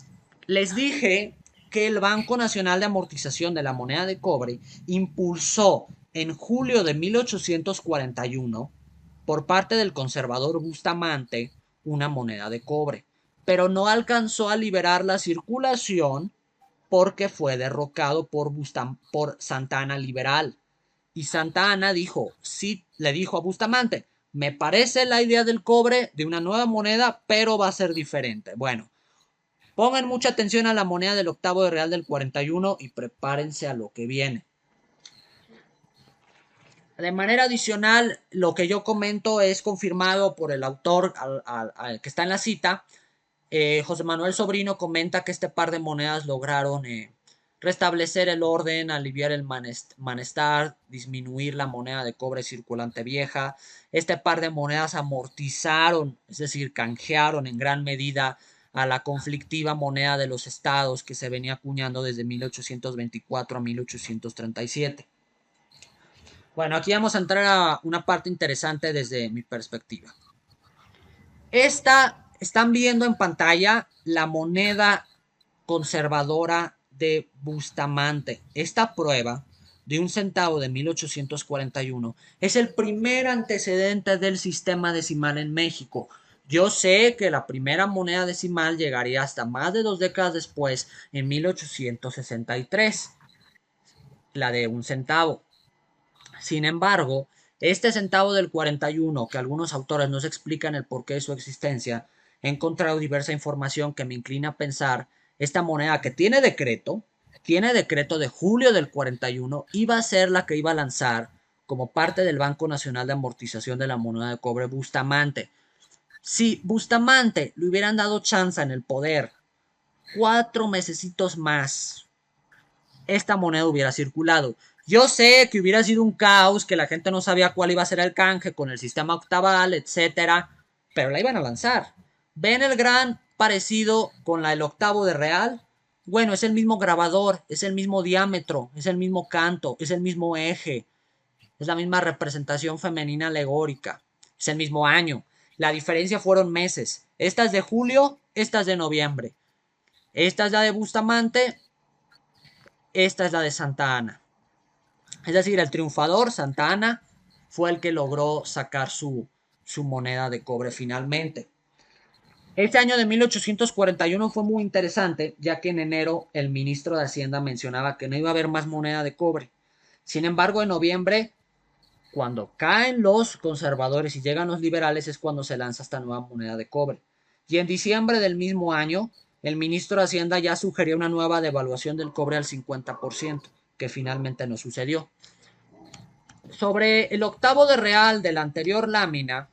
les dije que el Banco Nacional de Amortización de la Moneda de Cobre impulsó en julio de 1841 por parte del conservador Bustamante una moneda de cobre, pero no alcanzó a liberar la circulación porque fue derrocado por Santa Anna Liberal. Y Santa Anna dijo, sí, le dijo a Bustamante, me parece la idea del cobre de una nueva moneda, pero va a ser diferente. Bueno, pongan mucha atención a la moneda del octavo de real del 41 y prepárense a lo que viene. De manera adicional, lo que yo comento es confirmado por el autor al que está en la cita. José Manuel Sobrino comenta que este par de monedas lograron restablecer el orden, aliviar el malestar, disminuir la moneda de cobre circulante vieja. Este par de monedas amortizaron, es decir, canjearon en gran medida a la conflictiva moneda de los estados que se venía acuñando desde 1824 a 1837. Bueno, aquí vamos a entrar a una parte interesante desde mi perspectiva. Están viendo en pantalla la moneda conservadora de Bustamante. Esta prueba de un centavo de 1841 es el primer antecedente del sistema decimal en México. Yo sé que la primera moneda decimal llegaría hasta más de 2 décadas después, en 1863, la de un centavo. Sin embargo, este centavo del 41, que algunos autores no se explican el porqué de su existencia, he encontrado diversa información que me inclina a pensar esta moneda que tiene decreto de julio del 41, iba a ser la que iba a lanzar como parte del Banco Nacional de Amortización de la Moneda de Cobre Bustamante. Si Bustamante le hubieran dado chance en el poder 4 mesecitos más, esta moneda hubiera circulado. Yo sé que hubiera sido un caos, que la gente no sabía cuál iba a ser el canje con el sistema octaval, etcétera, pero la iban a lanzar. ¿Ven el gran parecido con el octavo de real? Bueno, es el mismo grabador, es el mismo diámetro, es el mismo canto, es el mismo eje, es la misma representación femenina alegórica, es el mismo año. La diferencia fueron meses. Esta es de julio, esta es de noviembre. Esta es la de Bustamante, esta es la de Santa Anna. Es decir, el triunfador, Santa Anna, fue el que logró sacar su moneda de cobre finalmente. Este año de 1841 fue muy interesante, ya que en enero el ministro de Hacienda mencionaba que no iba a haber más moneda de cobre. Sin embargo, en noviembre, cuando caen los conservadores y llegan los liberales, es cuando se lanza esta nueva moneda de cobre. Y en diciembre del mismo año, el ministro de Hacienda ya sugería una nueva devaluación del cobre al 50%, que finalmente no sucedió. Sobre el octavo de real de la anterior lámina,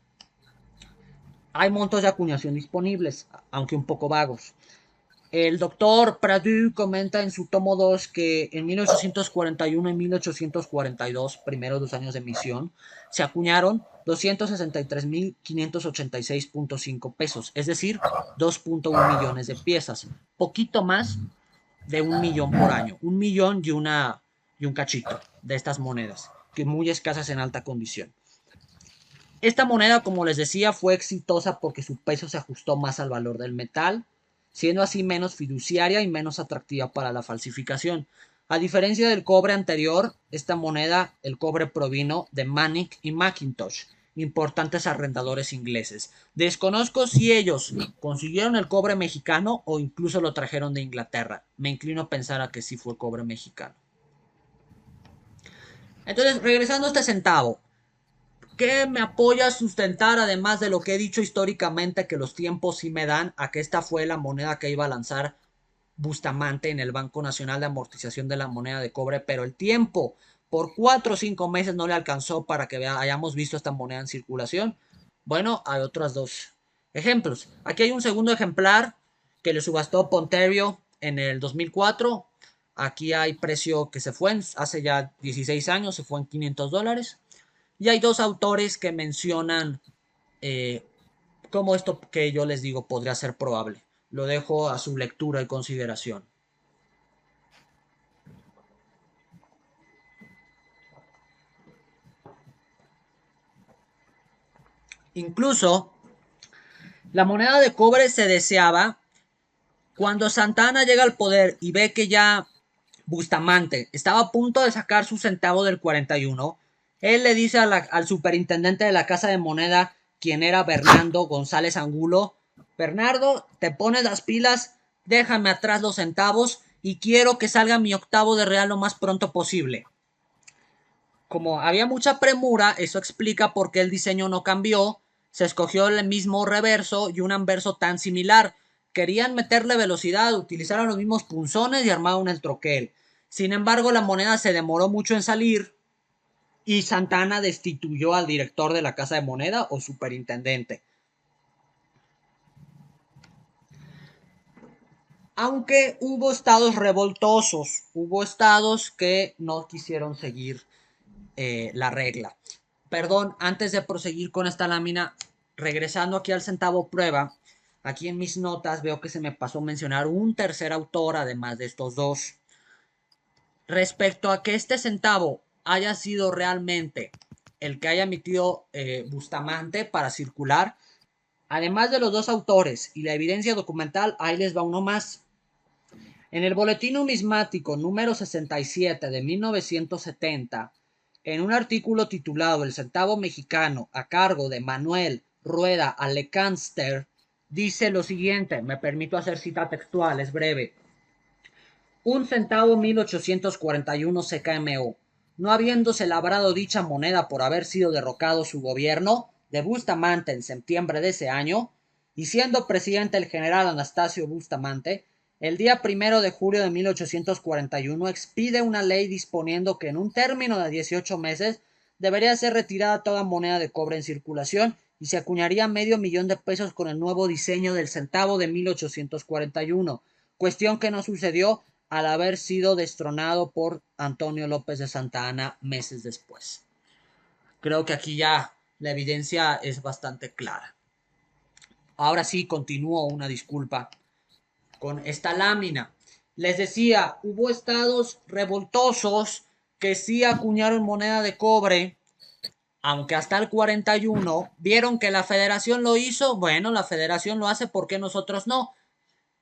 hay montos de acuñación disponibles, aunque un poco vagos. El doctor Pradu comenta en su tomo 2 que en 1841 y 1842, primeros 2 años de emisión, se acuñaron 263.586.5 pesos, es decir, 2.1 millones de piezas, poquito más de 1 millón por año, 1 millón y un cachito de estas monedas, que muy escasas en alta condición. Esta moneda, como les decía, fue exitosa porque su peso se ajustó más al valor del metal. siendo así menos fiduciaria y menos atractiva para la falsificación. A diferencia del cobre anterior, esta moneda, el cobre provino de Manick y Mackintosh, importantes arrendadores ingleses. Desconozco si ellos consiguieron el cobre mexicano o incluso lo trajeron de Inglaterra. Me inclino a pensar a que sí fue cobre mexicano. Entonces, regresando a este centavo, ¿qué me apoya a sustentar, además de lo que he dicho históricamente, que los tiempos sí me dan a que esta fue la moneda que iba a lanzar Bustamante en el Banco Nacional de Amortización de la Moneda de Cobre, pero el tiempo por 4 o 5 meses no le alcanzó para que hayamos visto esta moneda en circulación? Bueno, hay otros dos ejemplos. Aquí hay un segundo ejemplar que le subastó Ponterio en el 2004. Aquí hay precio que se fue hace ya 16 años, se fue en $500. Y hay dos autores que mencionan eh, cómo esto que yo les digo podría ser probable. Lo dejo a su lectura y consideración. Incluso la moneda de cobre se deseaba cuando Santana llega al poder y ve que ya Bustamante estaba a punto de sacar su centavo del 41. Él le dice al superintendente de la Casa de Moneda, quien era Bernardo González Angulo: Bernardo, te pones las pilas, déjame atrás los centavos y quiero que salga mi octavo de real lo más pronto posible. Como había mucha premura, eso explica por qué el diseño no cambió. Se escogió el mismo reverso y un anverso tan similar. Querían meterle velocidad, utilizaron los mismos punzones y armaron el troquel. Sin embargo, la moneda se demoró mucho en salir y Santana destituyó al director de la Casa de Moneda o superintendente. Aunque hubo estados revoltosos, hubo estados que no quisieron seguir la regla. Perdón, antes de proseguir con esta lámina, regresando aquí al centavo prueba, aquí en mis notas veo que se me pasó mencionar un tercer autor además de estos dos. Respecto a que este centavo haya sido realmente el que haya emitido Bustamante para circular, además de los dos autores y la evidencia documental, ahí les va uno más. En el Boletín Numismático número 67 de 1970, en un artículo titulado El centavo mexicano, a cargo de Manuel Rueda Alecánster, dice lo siguiente, me permito hacer cita textual, es breve. Un centavo 1841 CKMO. No habiéndose labrado dicha moneda por haber sido derrocado su gobierno de Bustamante en septiembre de ese año, y siendo presidente el general Anastasio Bustamante, el día 1 de julio de 1841 expide una ley disponiendo que en un término de 18 meses debería ser retirada toda moneda de cobre en circulación y se acuñaría $500,000 con el nuevo diseño del centavo de 1841, cuestión que no sucedió al haber sido destronado por Antonio López de Santa Anna meses después. Creo que aquí ya la evidencia es bastante clara. Ahora sí, continúo, una disculpa con esta lámina. Les decía, hubo estados revoltosos que sí acuñaron moneda de cobre, aunque hasta el 41 vieron que la federación lo hizo. Bueno, la federación lo hace, ¿por qué nosotros no?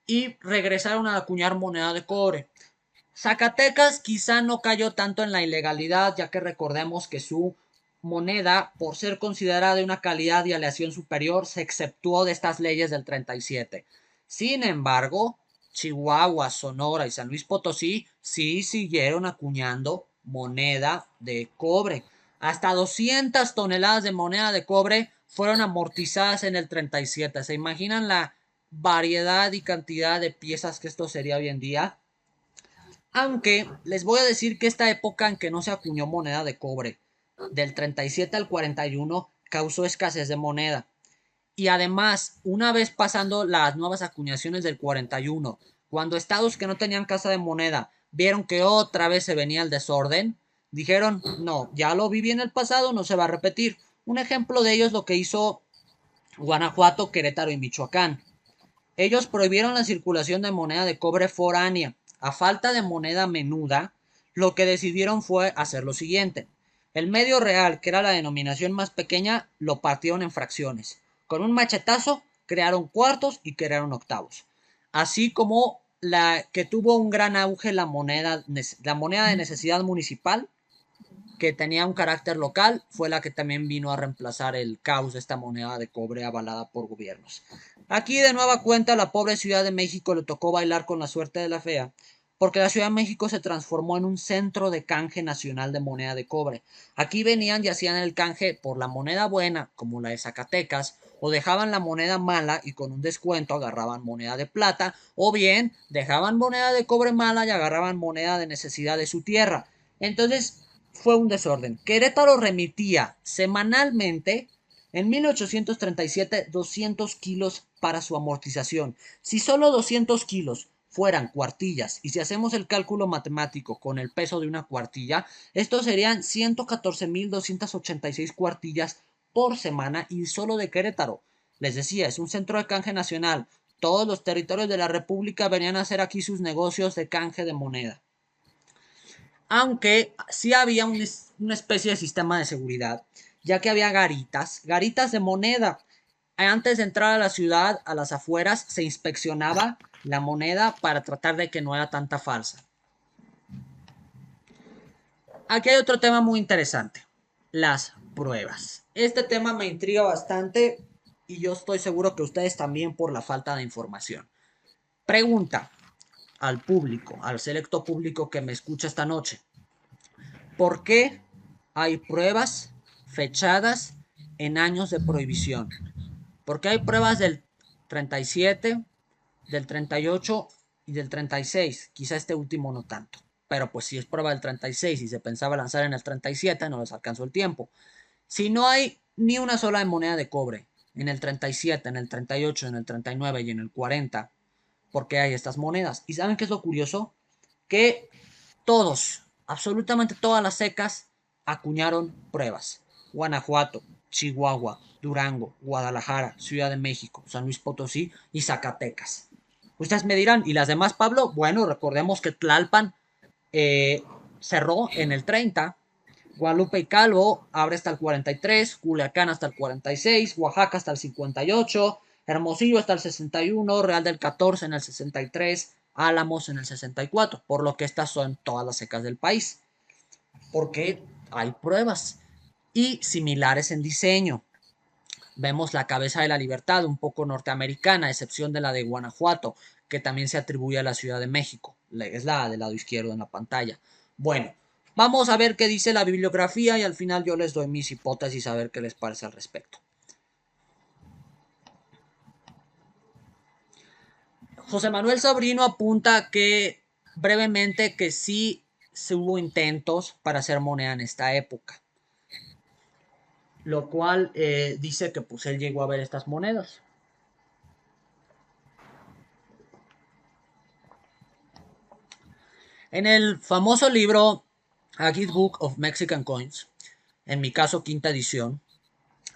Y regresaron a acuñar moneda de cobre. Zacatecas quizá no cayó tanto en la ilegalidad, ya que recordemos que su moneda, por ser considerada de una calidad y aleación superior, se exceptuó de estas leyes del 37. Sin embargo, Chihuahua, Sonora y San Luis Potosí sí siguieron acuñando moneda de cobre. Hasta 200 toneladas de moneda de cobre fueron amortizadas en el 37. ¿Se imaginan la variedad y cantidad de piezas que esto sería hoy en día? Aunque les voy a decir que esta época en que no se acuñó moneda de cobre, del 37 al 41, causó escasez de moneda. Y además, una vez pasando las nuevas acuñaciones del 41, cuando estados que no tenían casa de moneda vieron que otra vez se venía el desorden, dijeron, no, ya lo viví en el pasado, no se va a repetir. Un ejemplo de ello es lo que hizo Guanajuato, Querétaro y Michoacán. Ellos prohibieron la circulación de moneda de cobre foránea. A falta de moneda menuda, lo que decidieron fue hacer lo siguiente. El medio real, que era la denominación más pequeña, lo partieron en fracciones. Con un machetazo crearon cuartos y crearon octavos. así como la que tuvo un gran auge la moneda de necesidad municipal, que tenía un carácter local, fue la que también vino a reemplazar el caos de esta moneda de cobre avalada por gobiernos. Aquí de nueva cuenta la pobre Ciudad de México le tocó bailar con la suerte de la fea, porque la Ciudad de México se transformó en un centro de canje nacional de moneda de cobre. Aquí venían y hacían el canje por la moneda buena, como la de Zacatecas, o dejaban la moneda mala y con un descuento agarraban moneda de plata, o bien dejaban moneda de cobre mala y agarraban moneda de necesidad de su tierra. Entonces fue un desorden. Querétaro remitía semanalmente en 1837 200 kilos para su amortización. Si solo 200 kilos fueran cuartillas, y si hacemos el cálculo matemático con el peso de una cuartilla, estos serían 114.286 cuartillas por semana y solo de Querétaro. Les decía, es un centro de canje nacional. Todos los territorios de la República venían a hacer aquí sus negocios de canje de moneda. Aunque sí había una especie de sistema de seguridad, ya que había garitas de moneda. Antes de entrar a la ciudad, a las afueras, se inspeccionaba la moneda para tratar de que no era tanta falsa. Aquí hay otro tema muy interesante, las pruebas. Este tema me intriga bastante y yo estoy seguro que ustedes también por la falta de información. Pregunta al público, al selecto público que me escucha esta noche. ¿Por qué hay pruebas fechadas en años de prohibición? Porque hay pruebas del 37, del 38 y del 36. Quizá este último no tanto. Pero pues si es prueba del 36 y se pensaba lanzar en el 37, no les alcanzó el tiempo. Si no hay ni una sola moneda de cobre en el 37, en el 38, en el 39 y en el 40, ¿por qué hay estas monedas? ¿Y saben qué es lo curioso? Que todos, absolutamente todas las secas, acuñaron pruebas. Guanajuato, Chihuahua, Durango, Guadalajara, Ciudad de México, San Luis Potosí y Zacatecas. Ustedes me dirán, ¿y las demás, Pablo? Bueno, recordemos que Tlalpan cerró en el 30, Guadalupe y Calvo abre hasta el 43, Culiacán hasta el 46, Oaxaca hasta el 58, Hermosillo hasta el 61, Real del 14 en el 63, Álamos en el 64, por lo que estas son todas las secas del país. Porque hay pruebas y similares en diseño. Vemos la cabeza de la libertad, un poco norteamericana, a excepción de la de Guanajuato, que también se atribuye a la Ciudad de México. Es la del lado izquierdo en la pantalla. Bueno, vamos a ver qué dice la bibliografía y al final yo les doy mis hipótesis a ver qué les parece al respecto. José Manuel Sobrino apunta que brevemente que sí se hubo intentos para hacer moneda en esta época, lo cual dice que pues él llegó a ver estas monedas. En el famoso libro A Guide Book of Mexican Coins, en mi caso quinta edición,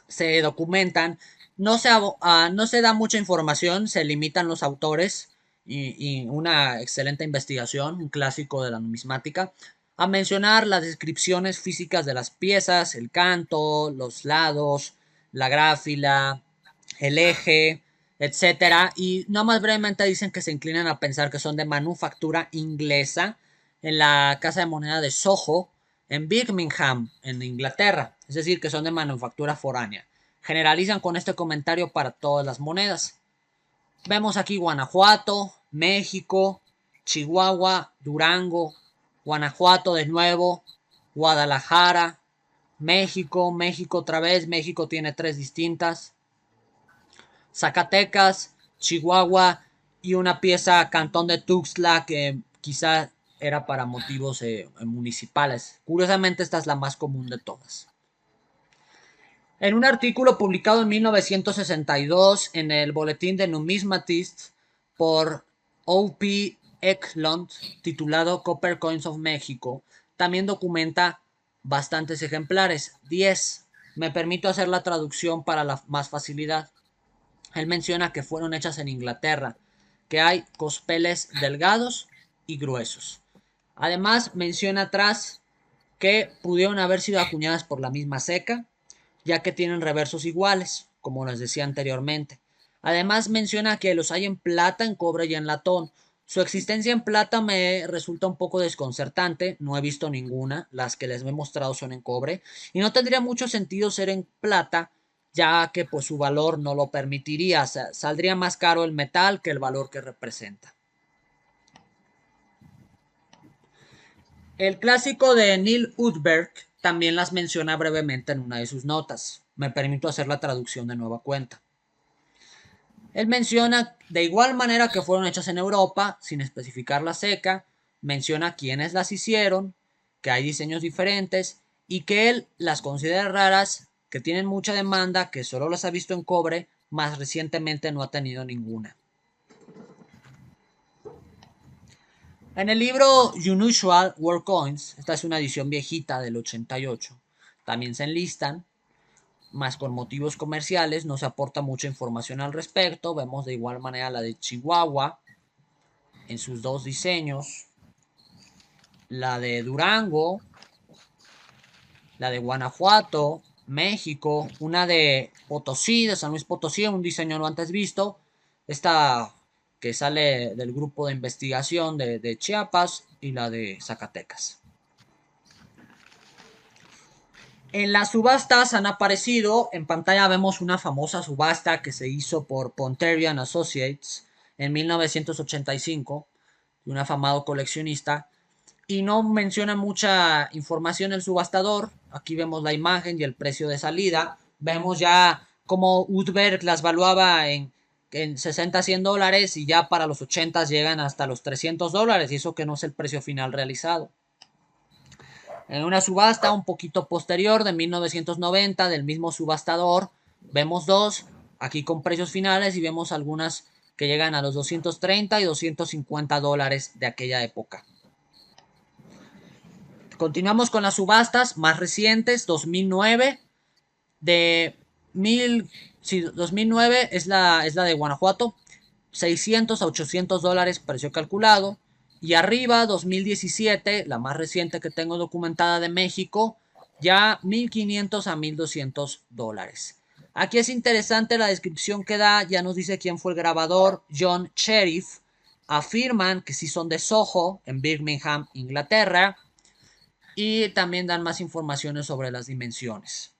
se documentan, no se da mucha información, se limitan los autores y una excelente investigación, un clásico de la numismática, a mencionar las descripciones físicas de las piezas, el canto, los lados, la gráfila, el eje, etcétera, y no más brevemente dicen que se inclinan a pensar que son de manufactura inglesa en la casa de moneda de Soho, en Birmingham, en Inglaterra, es decir, que son de manufactura foránea. Generalizan con este comentario para todas las monedas. Vemos aquí Guanajuato, México, Chihuahua, Durango, Guanajuato de nuevo, Guadalajara, México, México otra vez, México tiene tres distintas, Zacatecas, Chihuahua y una pieza Cantón de Tuxtla que quizá era para motivos municipales. Curiosamente esta es la más común de todas. En un artículo publicado en 1962 en el Boletín de Numismatists por O.P. Eklund, titulado Copper Coins of México, también documenta bastantes ejemplares, 10. Me permito hacer la traducción para la más facilidad. Él menciona que fueron hechas en Inglaterra, que hay cospeles delgados y gruesos. Además menciona atrás que pudieron haber sido acuñadas por la misma ceca, ya que tienen reversos iguales, como les decía anteriormente. Además menciona que los hay en plata, en cobre y en latón. Su existencia en plata me resulta un poco desconcertante, no he visto ninguna, las que les he mostrado son en cobre, y no tendría mucho sentido ser en plata, ya que pues su valor no lo permitiría, o sea, saldría más caro el metal que el valor que representa. El clásico de Neil Udberg también las menciona brevemente en una de sus notas. Me permito hacer la traducción de nueva cuenta. Él menciona de igual manera que fueron hechas en Europa, sin especificar la ceca, menciona quiénes las hicieron, que hay diseños diferentes y que él las considera raras, que tienen mucha demanda, que solo las ha visto en cobre, más recientemente no ha tenido ninguna. En el libro Unusual World Coins, esta es una edición viejita del 88, también se enlistan, más con motivos comerciales, no se aporta mucha información al respecto. Vemos de igual manera la de Chihuahua en sus dos diseños, la de Durango, la de Guanajuato, México, una de Potosí, de San Luis Potosí, un diseño no antes visto, esta que sale del grupo de investigación de Chiapas y la de Zacatecas. En las subastas han aparecido, en pantalla vemos una famosa subasta que se hizo por Ponterian Associates en 1985, de un afamado coleccionista, y no menciona mucha información el subastador. Aquí vemos la imagen y el precio de salida. Vemos ya cómo Udberg las valuaba en 60-100 dólares y ya para los 80 llegan hasta los 300 dólares y eso que no es el precio final realizado. En una subasta un poquito posterior de 1990 del mismo subastador, vemos dos, aquí con precios finales y vemos algunas que llegan a los 230 y 250 dólares de aquella época. Continuamos con las subastas más recientes, 2009, de 2009 es la de Guanajuato, 600 a 800 dólares precio calculado. Y arriba, 2017, la más reciente que tengo documentada de México, ya 1500 a 1200 dólares. Aquí es interesante la descripción que da, ya nos dice quién fue el grabador, John Sheriff. Afirman que sí son de Soho, en Birmingham, Inglaterra, y también dan más informaciones sobre las dimensiones.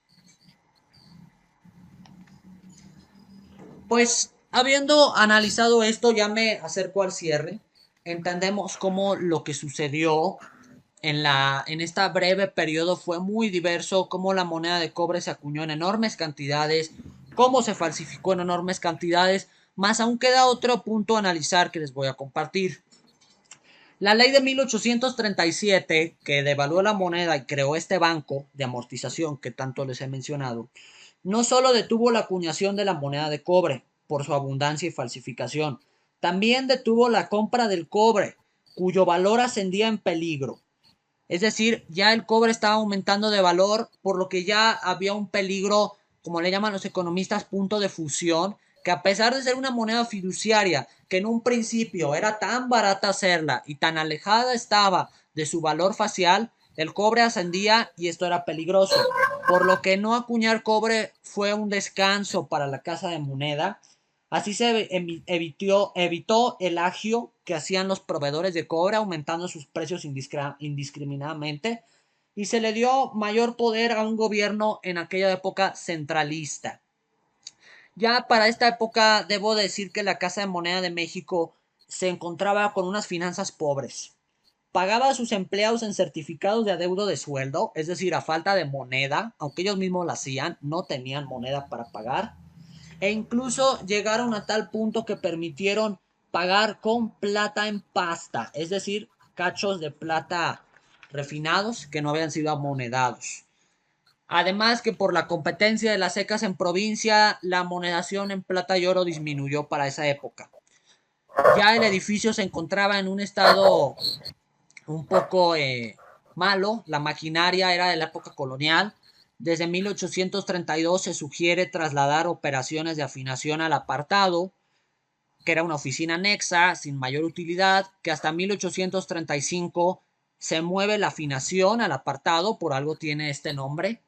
Pues habiendo analizado esto, ya me acerco al cierre. Entendemos cómo lo que sucedió en esta breve periodo fue muy diverso, cómo la moneda de cobre se acuñó en enormes cantidades, cómo se falsificó en enormes cantidades, más aún queda otro punto a analizar que les voy a compartir. La ley de 1837, que devaluó la moneda y creó este banco de amortización que tanto les he mencionado, no solo detuvo la acuñación de la moneda de cobre por su abundancia y falsificación, también detuvo la compra del cobre, cuyo valor ascendía en peligro. Es decir, ya el cobre estaba aumentando de valor, por lo que ya había un peligro, como le llaman los economistas, punto de fusión, que a pesar de ser una moneda fiduciaria, que en un principio era tan barata hacerla y tan alejada estaba de su valor facial, el cobre ascendía y esto era peligroso. Por lo que no acuñar cobre fue un descanso para la casa de moneda. Así se evitó el agio que hacían los proveedores de cobre, aumentando sus precios indiscriminadamente, y se le dio mayor poder a un gobierno en aquella época centralista. Ya para esta época debo decir que la Casa de Moneda de México se encontraba con unas finanzas pobres. Pagaba a sus empleados en certificados de adeudo de sueldo, es decir, a falta de moneda, aunque ellos mismos la hacían, no tenían moneda para pagar e incluso llegaron a tal punto que permitieron pagar con plata en pasta, es decir, cachos de plata refinados que no habían sido amonedados. Además que por la competencia de las secas en provincia, la amonedación en plata y oro disminuyó para esa época. Ya el edificio se encontraba en un estado un poco malo, la maquinaria era de la época colonial. Desde 1832 se sugiere trasladar operaciones de afinación al apartado, que era una oficina anexa sin mayor utilidad, que hasta 1835 se mueve la afinación al apartado, por algo tiene este nombre,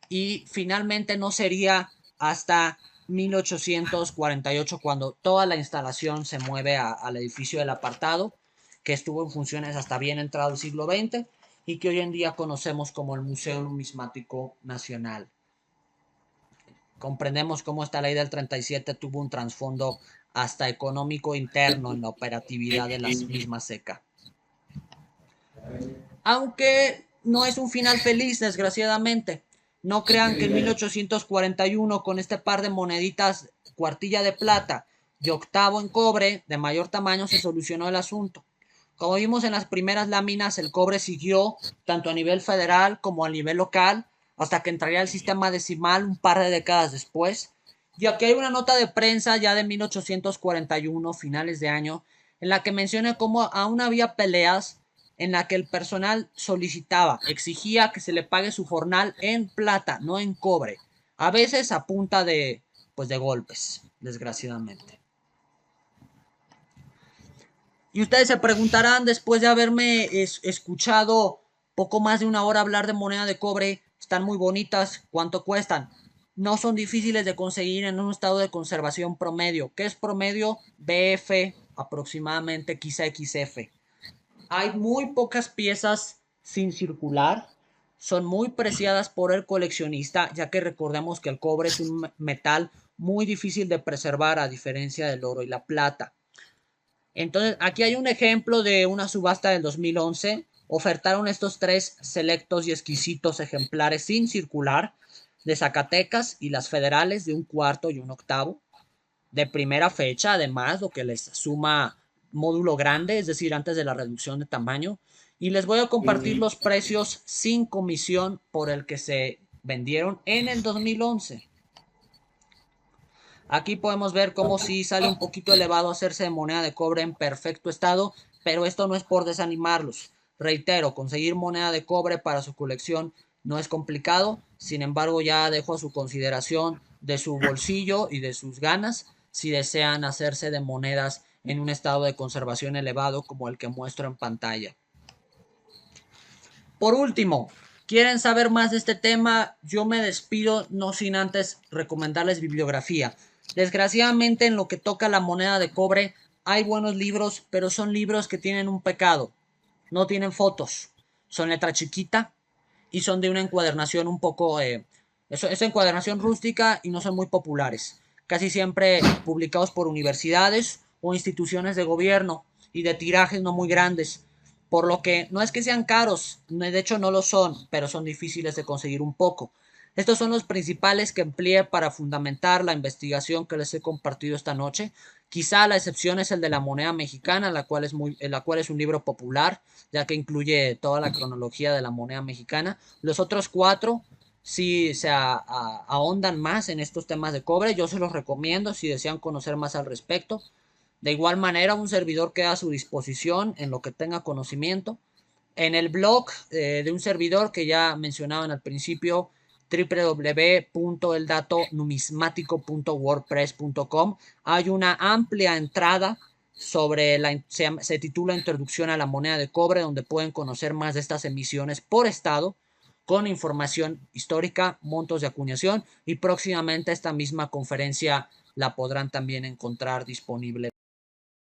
y finalmente no sería hasta 1848, cuando toda la instalación se mueve al edificio del apartado, que estuvo en funciones hasta bien entrado el siglo XX y que hoy en día conocemos como el Museo Numismático Nacional. Comprendemos cómo esta ley del 37 tuvo un trasfondo hasta económico interno en la operatividad de las mismas SECA. Aunque no es un final feliz, desgraciadamente. No crean que en 1841, con este par de moneditas, cuartilla de plata y octavo en cobre de mayor tamaño, se solucionó el asunto. Como vimos en las primeras láminas, el cobre siguió tanto a nivel federal como a nivel local, hasta que entraría el sistema decimal un par de décadas después. Y aquí hay una nota de prensa ya de 1841, finales de año, en la que menciona cómo aún había peleas en la que el personal solicitaba, exigía que se le pague su jornal en plata, no en cobre, a veces a punta de, pues, de golpes, desgraciadamente. Y ustedes se preguntarán, después de haberme escuchado poco más de una hora hablar de moneda de cobre, están muy bonitas, ¿cuánto cuestan? No son difíciles de conseguir en un estado de conservación promedio. ¿Qué es promedio? BF, aproximadamente XXF. Hay muy pocas piezas sin circular, son muy preciadas por el coleccionista, ya que recordemos que el cobre es un metal muy difícil de preservar a diferencia del oro y la plata. Entonces, aquí hay un ejemplo de una subasta del 2011. Ofertaron estos tres selectos y exquisitos ejemplares sin circular de Zacatecas y las federales de un cuarto y un octavo de primera fecha, además, lo que les suma módulo grande, es decir, antes de la reducción de tamaño. Y les voy a compartir los precios sin comisión por el que se vendieron en el 2011. Aquí podemos ver cómo sí sale un poquito elevado hacerse de moneda de cobre en perfecto estado, pero esto no es por desanimarlos. Reitero, conseguir moneda de cobre para su colección no es complicado, sin embargo ya dejo a su consideración de su bolsillo y de sus ganas si desean hacerse de monedas en un estado de conservación elevado como el que muestro en pantalla. Por último, ¿quieren saber más de este tema? Yo me despido no sin antes recomendarles bibliografía. Desgraciadamente, en lo que toca a la moneda de cobre, hay buenos libros, pero son libros que tienen un pecado. No tienen fotos, son letra chiquita y son de una encuadernación un poco... es encuadernación rústica y no son muy populares. Casi siempre publicados por universidades o instituciones de gobierno y de tirajes no muy grandes. Por lo que no es que sean caros, de hecho no lo son, pero son difíciles de conseguir un poco. Estos son los principales que empleé para fundamentar la investigación que les he compartido esta noche. Quizá la excepción es el de la moneda mexicana, la cual es un libro popular, ya que incluye toda la cronología de la moneda mexicana. Los otros cuatro sí se ahondan más en estos temas de cobre. Yo se los recomiendo si desean conocer más al respecto. De igual manera, un servidor queda a su disposición en lo que tenga conocimiento. En el blog de un servidor que ya mencionaban al principio, www.eldatonumismático.wordpress.com, hay una amplia entrada sobre se titula Introducción a la moneda de cobre, donde pueden conocer más de estas emisiones por estado, con información histórica, montos de acuñación, y próximamente esta misma conferencia la podrán también encontrar disponible.